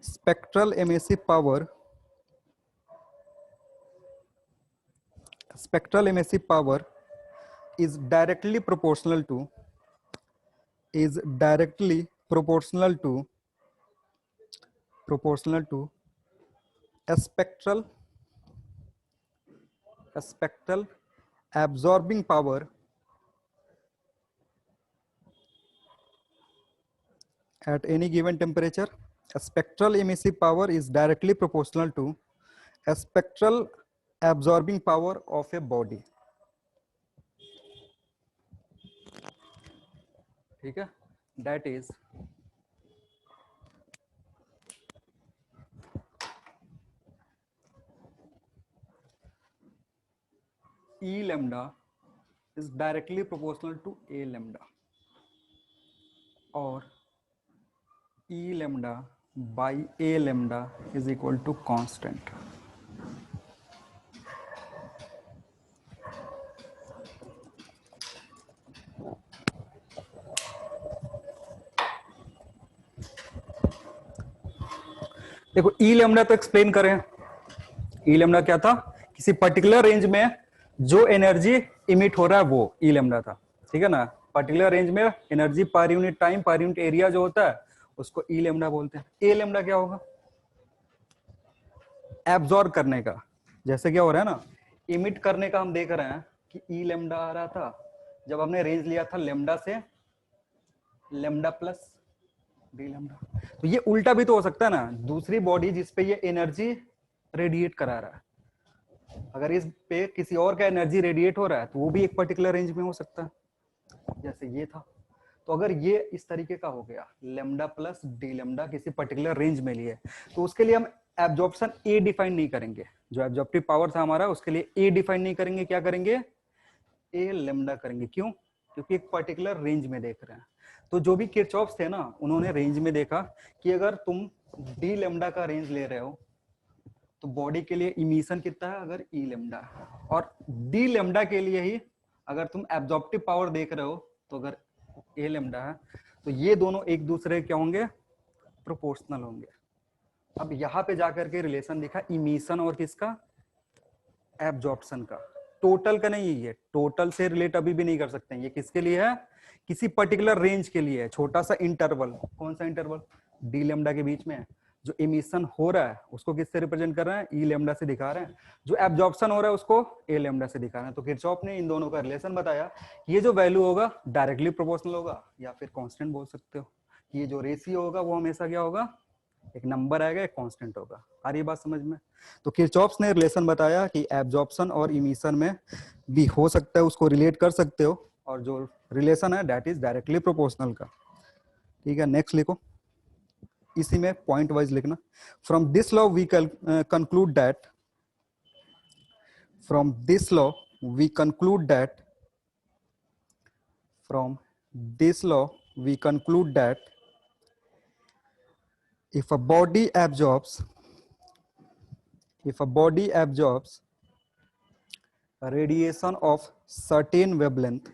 spectral emissive power, spectral emissive power is directly proportional to, is directly proportional to, proportional to a spectral, a spectral absorbing power at any given temperature. A spectral emissive power is directly proportional to a spectral absorbing power of a body. ठीक है, that is E lambda is directly proportional to A lambda, or E lambda by A lambda is equal to constant. देखो E lambda तो explain करें, E lambda क्या था, किसी particular range में जो एनर्जी इमिट हो रहा है वो E lambda था, ठीक है ना। पर्टिकुलर रेंज में energy per unit time per unit area जो होता है उसको E lambda बोलते हैं। A lambda क्या होगा, एब्जॉर्ब करने का, जैसे क्या हो रहा है ना, इमिट करने का हम देख रहे हैं कि ई लेमडा आ रहा था जब हमने रेंज लिया था लेमडा से लेमडा प्लस डी लेमडा। तो ये उल्टा भी तो हो सकता है ना, दूसरी बॉडी जिसपे ये एनर्जी रेडिएट करा रहा है, अगर इस पे किसी और का एनर्जी रेडिएट हो रहा है तो वो भी एक पर्टिकुलर रेंज में हो सकता है, जैसे ये था। तो अगर ये इस तरीके का हो गया लेमडा प्लस डी लेमडा किसी पर्टिकुलर रेंज में लिए, तो उसके लिए हम एब्जॉर्प्शन ए डिफाइन नहीं करेंगे, जो एब्जॉर्प्टिव पावर था हमारा उसके लिए ए डिफाइन नहीं करेंगे, क्या करेंगे, ए लेमडा करेंगे। क्यों? क्योंकि एक पर्टिकुलर रेंज में देख रहे हैं। तो जो भी किरचॉफ्स थे ना, उन्होंने रेंज में देखा कि अगर तुम डी लेमडा का रेंज ले रहे हो तो बॉडी के लिए इमिशन कितना है, अगर ई लेमडा, और डी लेमडा के लिए ही अगर तुम एब्जॉर्प्टिव पावर देख रहे हो तो अगर ए लेमडा है, तो ये दोनों एक दूसरे क्या होंगे, प्रोपोर्शनल होंगे। अब यहाँ पे जाकर के रिलेशन दिखा इमिशन और किसका, एब्जॉर्प्शन का, टोटल का नहीं है, टोटल से रिलेट अभी भी नहीं कर सकते हैं। ये किसके लिए है, किसी पर्टिकुलर रेंज के लिए है, छोटा सा इंटरवल। कौन सा इंटरवल, डी लेमडा के बीच में है। जो इमिशन हो रहा है उसको किससे रिप्रेजेंट कर रहे हैं, ई लेमडा से दिखा रहे हैं। जो एब्जॉर्प्शन हो रहा है उसको ए लेमडा से दिखा रहे हैं। तो किरचॉफ ने इन दोनों का रिलेशन बताया, ये जो वैल्यू होगा डायरेक्टली प्रोपोर्शनल होगा या फिर कांस्टेंट बोल सकते हो। ये जो रेशियो होगा वो हमेशा क्या होगा, एक नंबर आएगा, एक कांस्टेंट होगा। आ रही बात समझ में? तो किरचॉफ ने रिलेशन बताया कि एब्जॉर्प्शन और इमिशन में भी हो सकता है, उसको रिलेट कर सकते हो, और जो रिलेशन है दैट इज डायरेक्टली प्रोपोर्शनल का। ठीक है, नेक्स्ट लिखो, इसी में पॉइंट वाइज लिखना। From this law we conclude that, from this law we conclude that, from this law we conclude that if a body absorbs radiation of certain wavelength,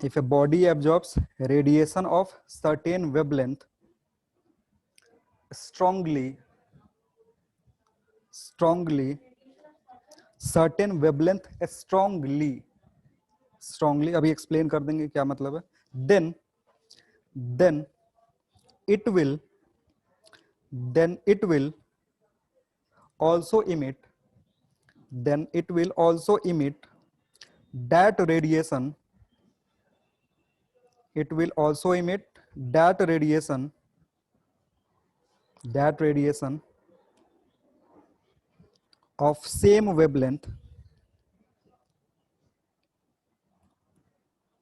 if a body absorbs radiation of certain wavelength strongly certain wavelength strongly अभी explain कर देंगे क्या मतलब है, then it will also emit that radiation, of same wavelength,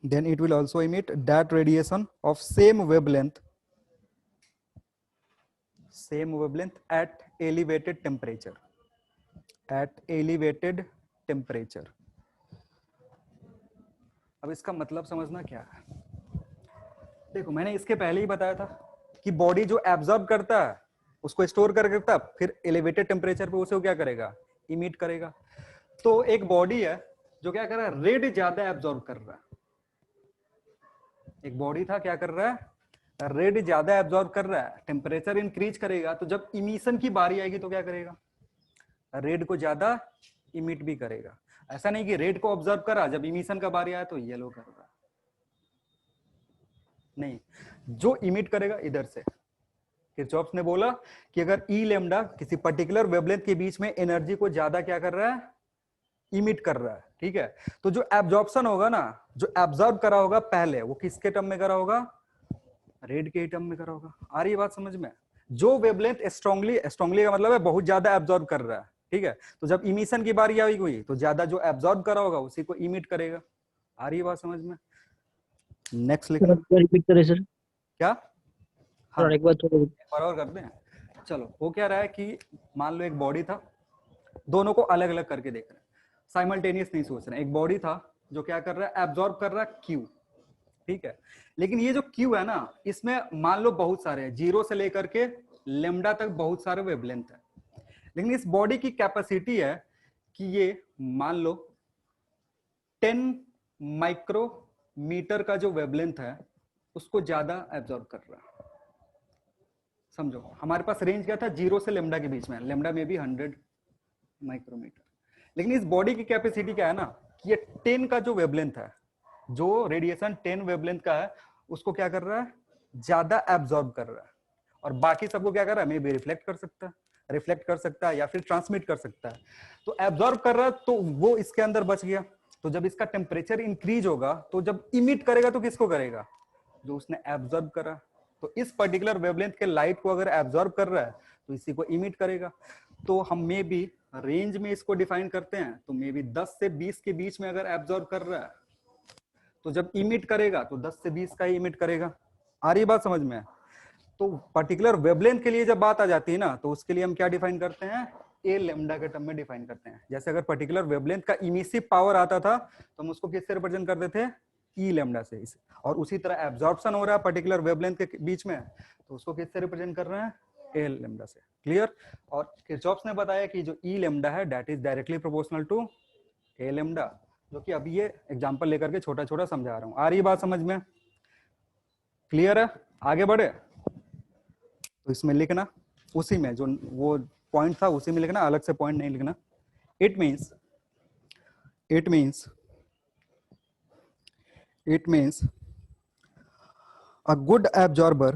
then it will also emit that radiation of same wavelength at elevated temperature, अब इसका मतलब समझना क्या है। देखो मैंने इसके पहले ही बताया था कि बॉडी जो एब्जॉर्ब करता है उसको स्टोर करके रखता है, फिर एलिवेटेड टेम्परेचर पे उसे क्या करेगा, इमिट करेगा। तो एक बॉडी है जो क्या कर रहा है, रेड ज्यादा एब्जॉर्ब कर रहा है। एक बॉडी था क्या कर रहा है, रेड ज्यादा एब्जॉर्ब कर रहा है, टेम्परेचर इंक्रीज करेगा, तो जब इमिशन की बारी आएगी तो क्या करेगा, रेड को ज्यादा इमिट भी करेगा। ऐसा नहीं कि रेड को ऑब्जर्व करा, जब इमिशन का बारी आया तो येलो कर रहा, नहीं, जो इमिट करेगा इधर से। किरचॉफ ने बोला कि अगर ई लेमडा किसी पर्टिकुलर वेवलेंथ के बीच में एनर्जी को ज्यादा क्या कर रहा है, इमिट कर रहा है, ठीक है, तो जो एब्जॉर्प्शन होगा ना, जो एब्जॉर्ब करा होगा पहले, वो किसके टर्म में करा होगा, रेड के टर्म में करा होगा। आ रही है बात समझ में? जो वेवलेंथ स्ट्रांगली का मतलब है बहुत ज्यादा एब्जॉर्ब कर रहा है, ठीक है, तो जब इमिशन की बारी आई हुई तो ज्यादा जो एब्जॉर्ब करा होगा उसी को इमिट करेगा। आ रही है बात समझ में? नेक्स्ट लिखना, रिपीट करें सर, क्या, हाँ एक बार थोड़ा एक बार और करते हैं। चलो, वो क्या रहा है कि मान लो एक बॉडी था, दोनों को अलग अलग करके देख रहे हैं, साइमल्टेनियस नहीं सोच रहे हैं। एक बॉडी था जो क्या कर रहा है, एब्जॉर्ब कर रहा है क्यू, ठीक है, लेकिन ये जो क्यू है ना, इसमें मान लो बहुत सारे हैं, 0 से लेकर के लेमडा तक बहुत सारे वेवलेंथ है, लेकिन इस बॉडी की कैपेसिटी है कि ये मान लो 10 माइक्रोमीटर का जो वेवलेंथ है उसको ज्यादा एब्जॉर्ब कर रहा है। समझो हमारे पास रेंज क्या था, 0 से लेमडा के बीच में, लेमडा में भी 100 माइक्रोमीटर, लेकिन इस बॉडी की कैपेसिटी क्या है ना, कि ये 10 का जो वेवलेंथ है, जो रेडिएशन 10 वेवलेंथ का है, उसको क्या कर रहा है, ज्यादा एब्जॉर्ब कर रहा है। और बाकी सबको क्या कर रहा है, मे भी रिफ्लेक्ट कर सकता है या फिर ट्रांसमिट कर सकता है। तो एब्जॉर्ब कर रहा है तो वो इसके अंदर बच गया। तो जब इसका टेम्परेचर इंक्रीज होगा तो जब इमिट करेगा तो किसको करेगा, जो उसने एब्जॉर्ब करा। तो इस पर्टिकुलर वेवलेंथ के लाइट को अगर एब्जॉर्ब कर रहा है तो इसी को इमिट करेगा। तो हम मे बी रेंज में इसको डिफाइन करते हैं, तो मे बी 10 से 20 के बीच में अगर एब्जॉर्ब कर रहा है तो जब इमिट करेगा तो 10 से 20 का ही इमिट करेगा। आ रही बात समझ में? तो पर्टिकुलर वेवलेंथ के लिए जब बात आ जाती है ना, तो उसके लिए हम क्या डिफाइन करते हैं, ए लेमडा के टर्म में डिफाइन करते हैं। जैसे अगर पर्टिकुलर वेवलेंथ का इमिसिव पावर आता था तो हम उसको किससे रिप्रेजेंट करते थे, ई लेमडा से। और उसी तरह एब्जॉर्प्शन हो रहा है पर्टिकुलर वेवलेंथ के बीच में, तो उसको किससे रिप्रेजेंट कर रहे हैं, ए लेमडा से। क्लियर? और किरचॉफ ने बताया कि जो ई लेमडा है that is directly proportional to A lambda, जो कि अभी ये एग्जांपल लेकर के छोटा छोटा समझा रहा हूं। आ रही बात समझ में? क्लियर है? आगे बढ़े तो इसमें लिखना, उसी में जो वो पॉइंट था उसी में लिखना, अलग से पॉइंट नहीं लिखना। It means a good absorber,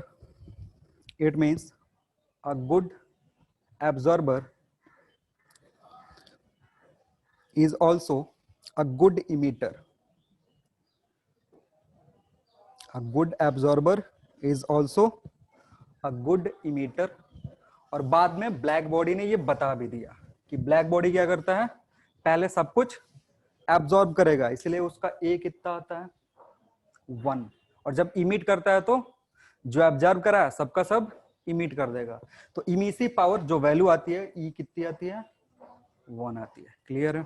it means a good absorber is also a good emitter. A good absorber is also a good emitter। और बाद में ब्लैक बॉडी ने ये बता भी दिया कि ब्लैक बॉडी क्या करता है, पहले सब कुछ एब्जॉर्ब करेगा, इसलिए उसका ए कितना आता है, 1। और जब इमिट करता है तो जो एब्जॉर्ब करा है सबका सब इमिट कर देगा। तो इमिसिव पावर जो वैल्यू आती है ई कितनी आती है, 1 आती है। क्लियर है?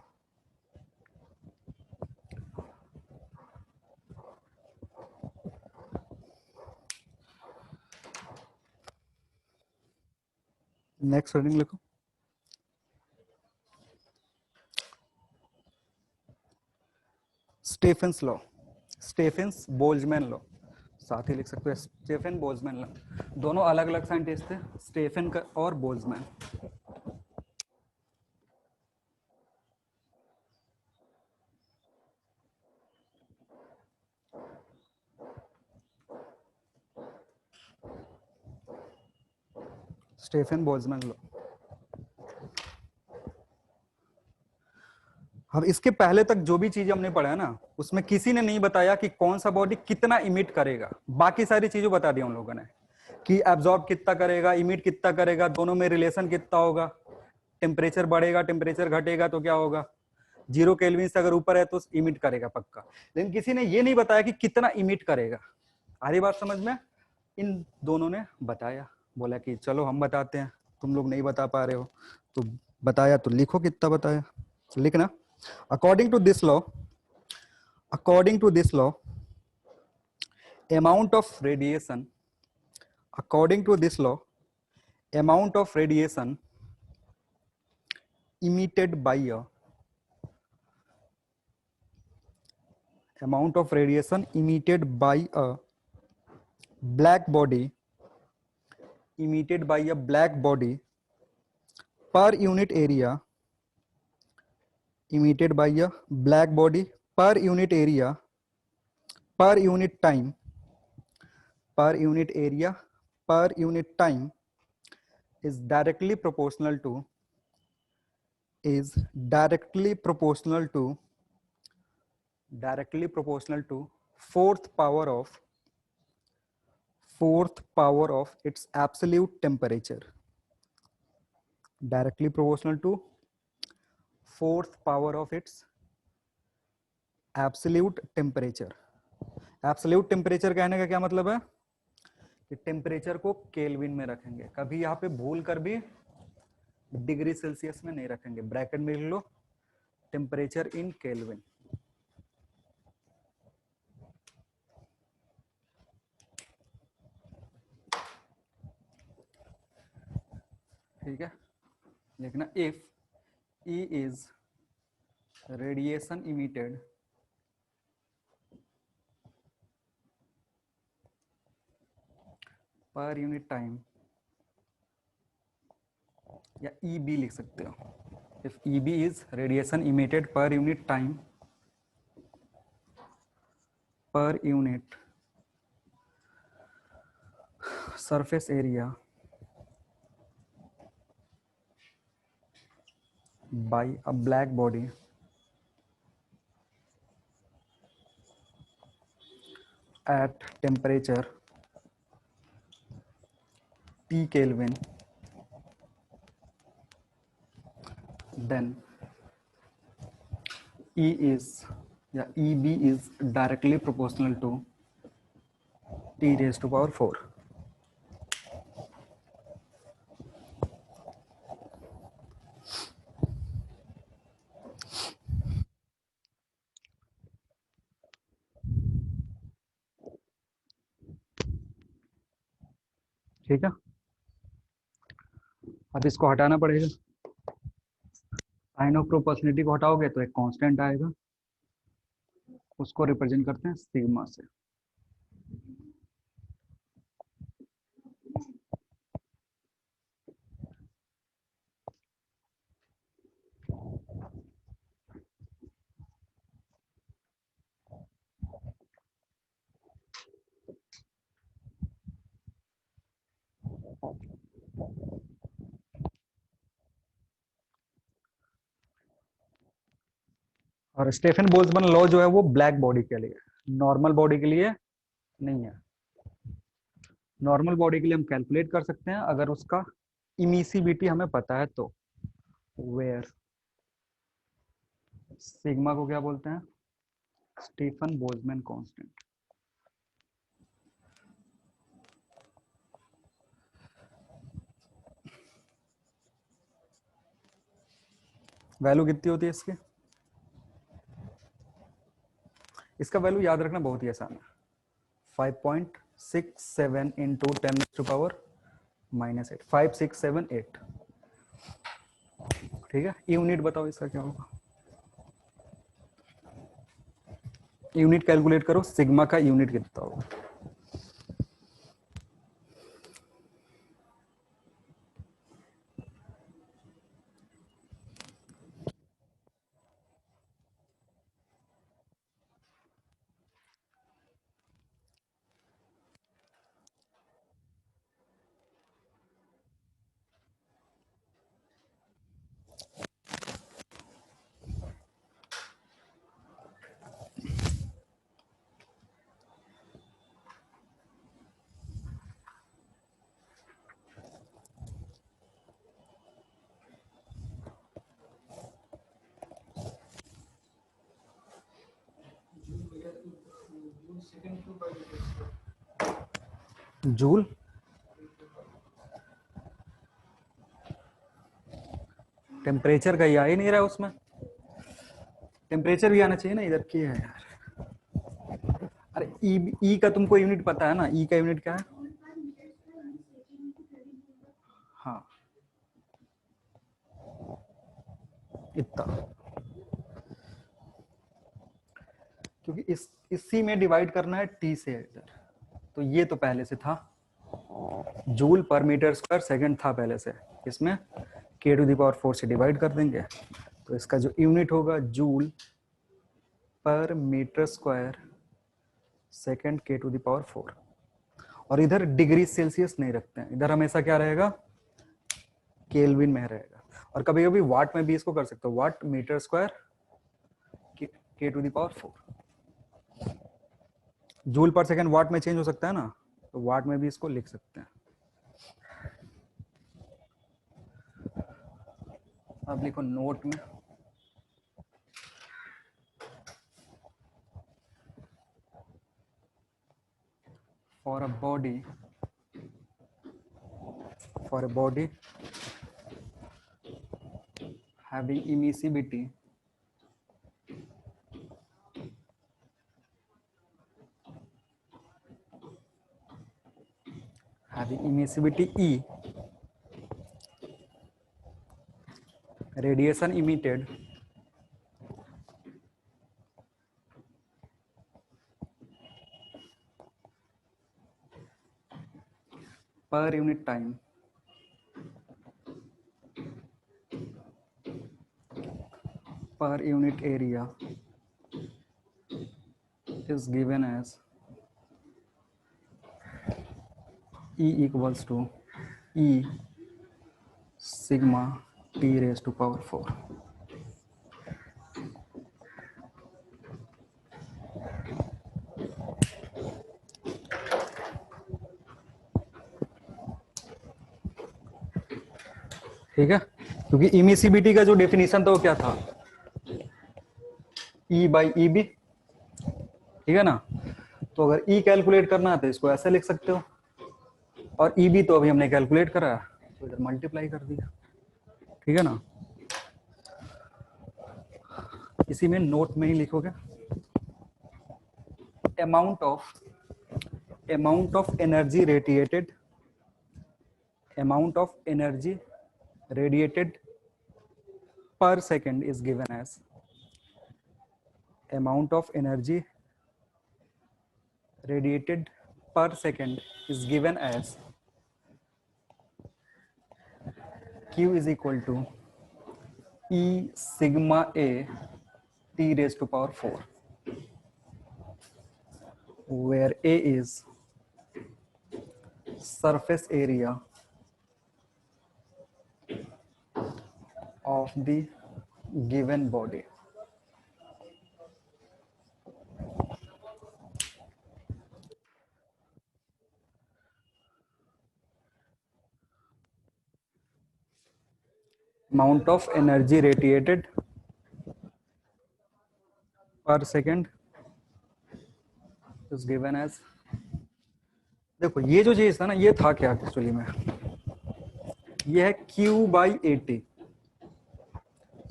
नेक्स्ट रीडिंग लिखो। Stephens law, Stephens Boltzmann law, साथ ही लिख सकते हो स्टेफेन बोल्जमैन लॉ। दोनों अलग अलग साइंटिस्ट थे, स्टेफेन का और बोल्जमैन। Stephen Boltzmann law. अब इसके पहले तक जो भी चीज हमने पढ़ा है ना, उसमें किसी ने नहीं बताया कि कौन सा बॉडी कितना इमिट करेगा। बाकी सारी चीजों बता दी हम लोगों ने कि एब्जॉर्ब कितना करेगा, इमिट कितना करेगा, दोनों में रिलेशन कितना होगा, टेम्परेचर बढ़ेगा टेम्परेचर घटेगा तो क्या होगा, 0 केल्विन से अगर ऊपर है तो इमिट करेगा पक्का। लेकिन किसी ने ये नहीं बताया कि कितना इमिट करेगा। आ रही बात समझ में? इन दोनों ने बताया, बोला कि चलो हम बताते हैं, तुम लोग नहीं बता पा रहे हो तो बताया, तो लिखो कितना बताया, लिखना। According to this law, amount of radiation, according to this law, amount of radiation emitted by a, amount of radiation emitted by a black body, emitted by a black body per unit area, emitted by a black body per unit area, per unit time, per unit area, per unit time is directly proportional to, is directly proportional to fourth power of its absolute temperature, directly proportional to fourth power of its absolute temperature। Absolute temperature कहने का क्या मतलब है कि temperature को kelvin में रखेंगे, कभी यहाँ पे भूल कर भी डिग्री सेल्सियस में नहीं रखेंगे, ब्रैकेट में लिख लो टेम्परेचर इन केल्विन। ठीक है, लिखना if E is radiation emitted per unit time, या EB लिख सकते हो, if EB is radiation emitted per unit time, per unit surface area by a black body at temperature T Kelvin, then EB is directly proportional to T raised to power 4. ठीक है, अब इसको हटाना पड़ेगा। Sign of proportionality को हटाओगे तो एक constant आएगा, उसको रिप्रेजेंट करते हैं सिग्मा से। और स्टेफन बोल्ट्जमैन लॉ जो है वो ब्लैक बॉडी के लिए, नॉर्मल बॉडी के लिए नहीं है। नॉर्मल बॉडी के लिए हम कैलकुलेट कर सकते हैं अगर उसका इमिसिविटी हमें पता है तो। वेयर सिग्मा को क्या बोलते हैं, स्टीफन बोल्ट्जमैन कांस्टेंट। वैल्यू कितनी होती है इसकी, इसका वैल्यू याद रखना बहुत ही आसान है, 5.67 इंटू 10⁻⁻8, 5678। ठीक है, यूनिट बताओ इसका क्या होगा, यूनिट कैलकुलेट करो, सिग्मा का यूनिट कितना होगा। जूल, टेम्परेचर का ही आ ही नहीं रहा उसमें, टेम्परेचर भी आना चाहिए ना, इधर की है यार। अरे ई का तुमको यूनिट पता है ना, ई का यूनिट क्या है। हाँ इतना, क्योंकि इसी में डिवाइड करना है टी से इधर, तो ये तो पहले से था, जूल पर मीटर स्क्वायर सेकंड था पहले से, इसमें k टू द पावर 4 से डिवाइड कर देंगे, तो इसका जो यूनिट होगा जूल पर metre square second k to the power 4। और इधर डिग्री सेल्सियस नहीं रखते हैं, इधर हमेशा क्या रहेगा, केल्विन में रहेगा। और कभी कभी वाट में भी इसको कर सकते हो, watt meter square k to the power 4। Joule पर सेकंड वाट में चेंज हो सकता है ना, तो वाट में भी इसको लिख सकते हैं। अब लिखो नोट में, for a body having emissivity E, radiation emitted per unit time per unit area is given as E equals to E sigma T raised to power 4। ठीक है, क्योंकि इमिसिबिलिटी का जो डेफिनेशन था वो क्या था, E बाई ई बी, ठीक है ना। तो अगर E कैलकुलेट करना है तो इसको ऐसे लिख सकते हो, और ई बी तो अभी हमने कैलकुलेट करा, तो इधर मल्टीप्लाई कर दिया, ठीक है ना। इसी में नोट में ही लिखोगे amount of energy radiated, amount of energy radiated per second is given as, amount of energy radiated per second is given as Q is equal to E sigma A T raised to power 4, where A is surface area of the given body. Amount of energy radiated per second is given as, देखो ये जो चीज था ना, ये था क्या actually में, ये है Q बाई ए टी।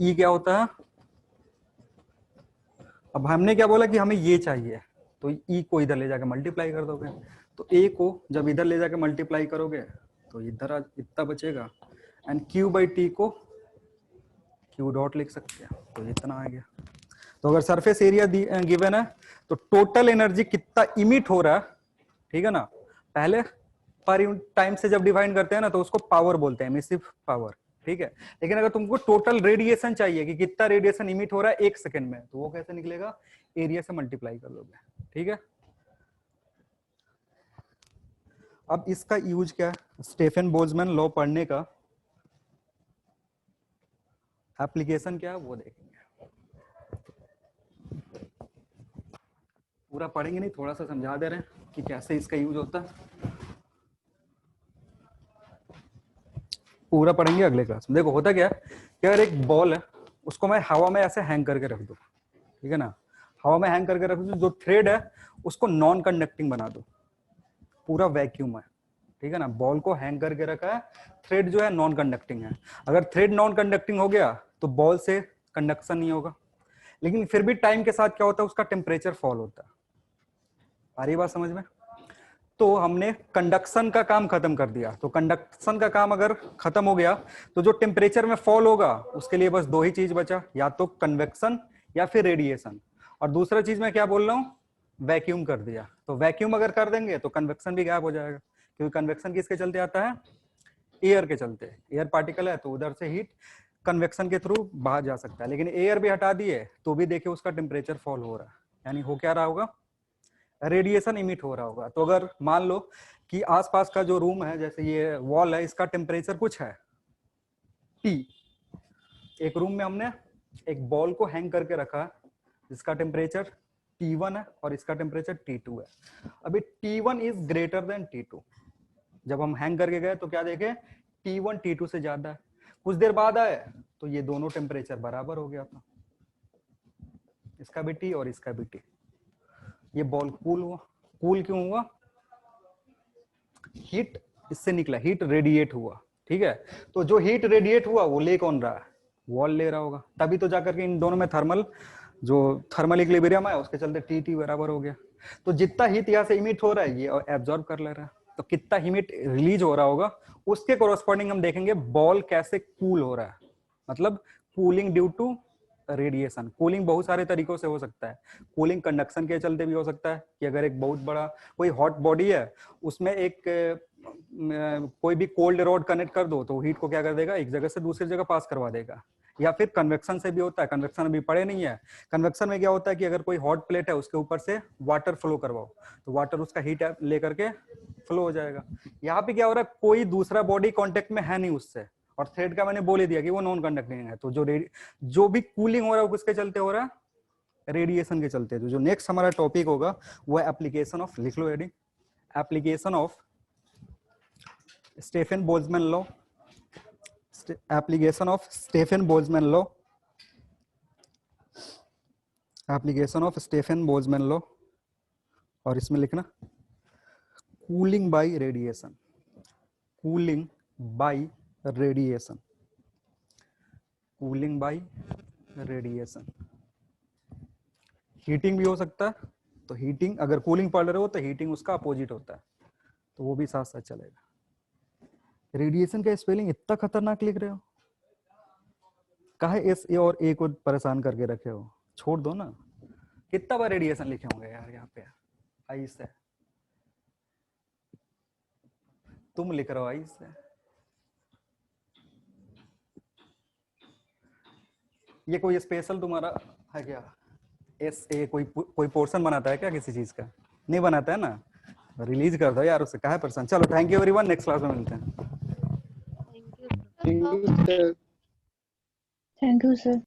ई क्या होता है, अब हमने क्या बोला कि हमें ये चाहिए, तो ई को इधर ले जाकर मल्टीप्लाई कर दोगे, तो ए को जब इधर ले जाकर मल्टीप्लाई करोगे तो इधर इतना बचेगा, एंड क्यू बाई टी को क्यू डॉट लिख सकते हैं, तो इतना आ गया। तो अगर सरफेस एरिया गिवन है तो टोटल एनर्जी कितना इमिट हो रहा है, ठीक है ना, पहले पर यूनिट टाइम से जब डिवाइड करते हैं ना तो उसको पावर बोलते हैं, एमिसिव पावर, ठीक है। लेकिन अगर तुमको टोटल रेडिएशन चाहिए कि कितना रेडिएशन इमिट हो रहा है एक सेकंड में, तो वो कैसे निकलेगा, एरिया से मल्टीप्लाई कर दोगे, ठीक है। अब इसका यूज क्या है, स्टेफन बोल्ट्जमैन लॉ पढ़ने का एप्लीकेशन क्या है वो देखेंगे। पूरा पढ़ेंगे नहीं, थोड़ा सा समझा दे रहे हैं कि कैसे इसका यूज होता है, पूरा पढ़ेंगे अगले क्लास में। देखो होता क्या है कि अगर एक बॉल है उसको मैं हवा में ऐसे हैंग करके रख दूं, ठीक है ना, हवा में हैंग करके रख दूं, जो थ्रेड है उसको नॉन कंडक्टिंग बना दो, पूरा वैक्यूम है, ठीक है ना, बॉल को हैंग करके रखा है, थ्रेड जो है नॉन कंडक्टिंग है। अगर थ्रेड नॉन कंडक्टिंग हो गया तो बॉल से कंडक्शन नहीं होगा, लेकिन फिर भी टाइम के साथ क्या होता है, उसका टेम्परेचर फॉल होता है। आ रही बात समझ में। तो हमने कंडक्शन का काम खत्म कर दिया, तो कंडक्शन का काम अगर खत्म हो गया तो जो टेम्परेचर में फॉल होगा उसके लिए बस दो ही चीज बचा, या तो कन्वेक्शन या फिर रेडिएशन। और दूसरा चीज मैं क्या बोल रहा हूँ, वैक्यूम कर दिया। तो वैक्यूम अगर कर देंगे तो कन्वेक्शन भी गायब हो जाएगा, क्योंकि कन्वेक्शन किसके चलते आता है, एयर के चलते। एयर पार्टिकल है तो उधर से हीट कन्वेक्शन के थ्रू बाहर जा सकता है, लेकिन एयर भी हटा दिए तो भी देखिए उसका टेम्परेचर फॉल हो रहा है, यानी हो क्या रहा होगा, रेडिएशन इमिट हो रहा होगा। तो अगर मान लो कि आसपास का जो रूम है, जैसे ये वॉल है, इसका टेम्परेचर कुछ है T, एक रूम में हमने एक बॉल को हैंग करके रखा है जिसका टेम्परेचर T1 है और इसका टेम्परेचर T2 है। अभी T1 is greater than T2, जब हम हैंग करके गए तो क्या देखे, T1 T2 से ज्यादा है। कुछ देर बाद आए तो ये दोनों टेम्परेचर बराबर हो गया था, इसका भी T और इसका भी T। ये बॉल कूल हुआ, कूल क्यों हुआ, हीट इससे निकला, हीट रेडिएट हुआ, ठीक है। तो जो हीट रेडिएट हुआ वो ले कौन रहा है, वॉल ले रहा होगा, तभी तो जाकर के इन दोनों में थर्मल जो थर्मल इक्विलिब्रियम है उसके चलते टी टी बराबर हो गया। तो जितना हीट यहाँ से इमिट हो रहा है ये एब्जॉर्ब कर ले रहा है, तो कितना हीट रिलीज हो रहा होगा उसके कोरोस्पॉन्डिंग हम देखेंगे बॉल कैसे कूल हो रहा है, मतलब cooling due to radiation. Cooling बहुत सारे तरीकों से हो सकता है, कूलिंग कंडक्शन के चलते भी हो सकता है कि अगर एक बहुत बड़ा कोई हॉट बॉडी है उसमें एक कोई भी कोल्ड रॉड कनेक्ट कर दो तो हीट को क्या कर देगा, एक जगह से दूसरी जगह पास करवा देगा। या फिर कन्वेक्शन से भी होता है, कन्वेक्शन अभी पढ़े नहीं है। कन्वेक्शन में क्या होता है कि अगर कोई हॉट प्लेट है उसके ऊपर से वाटर फ्लो करवाओ तो वाटर उसका हीट लेकर के फ्लो हो जाएगा। यहाँ पे क्या हो रहा है, कोई दूसरा बॉडी कॉन्टेक्ट में है नहीं उससे, और थ्रेड का मैंने बोल ही दिया कि वो नॉन कंडक्टिंग है। तो जो भी कूलिंग हो रहा है वो किसके चलते हो रहा है, रेडिएशन के चलते। तो जो नेक्स्ट हमारा टॉपिक होगा वो है एप्लीकेशन ऑफ, लिख लो heading, application of Stefan Boltzmann law, application of Stefan Boltzmann law, application of Stefan Boltzmann law, और इसमें लिखना cooling by radiation, cooling by radiation, cooling by radiation. Heating भी हो सकता है, तो हीटिंग अगर कूलिंग पढ़ रहे हो तो हीटिंग उसका अपोजिट होता है, तो वो भी साथ साथ चलेगा। रेडिएशन का स्पेलिंग इतना खतरनाक लिख रहे हो, काहे एस ए और ए को परेशान करके रखे हो, छोड़ दो ना। कितना बार रेडिएशन लिखे होंगे यार यहाँ पे, आई से तुम लिख रहे हो, आई से। ये कोई स्पेशल तुम्हारा है क्या, एस ए कोई पोर्शन बनाता है क्या किसी चीज का, नहीं बनाता है ना, रिलीज कर दो यार, उससे काहे परेशान। चलो thank you everyone, next class में मिलते हैं। Thank you sir.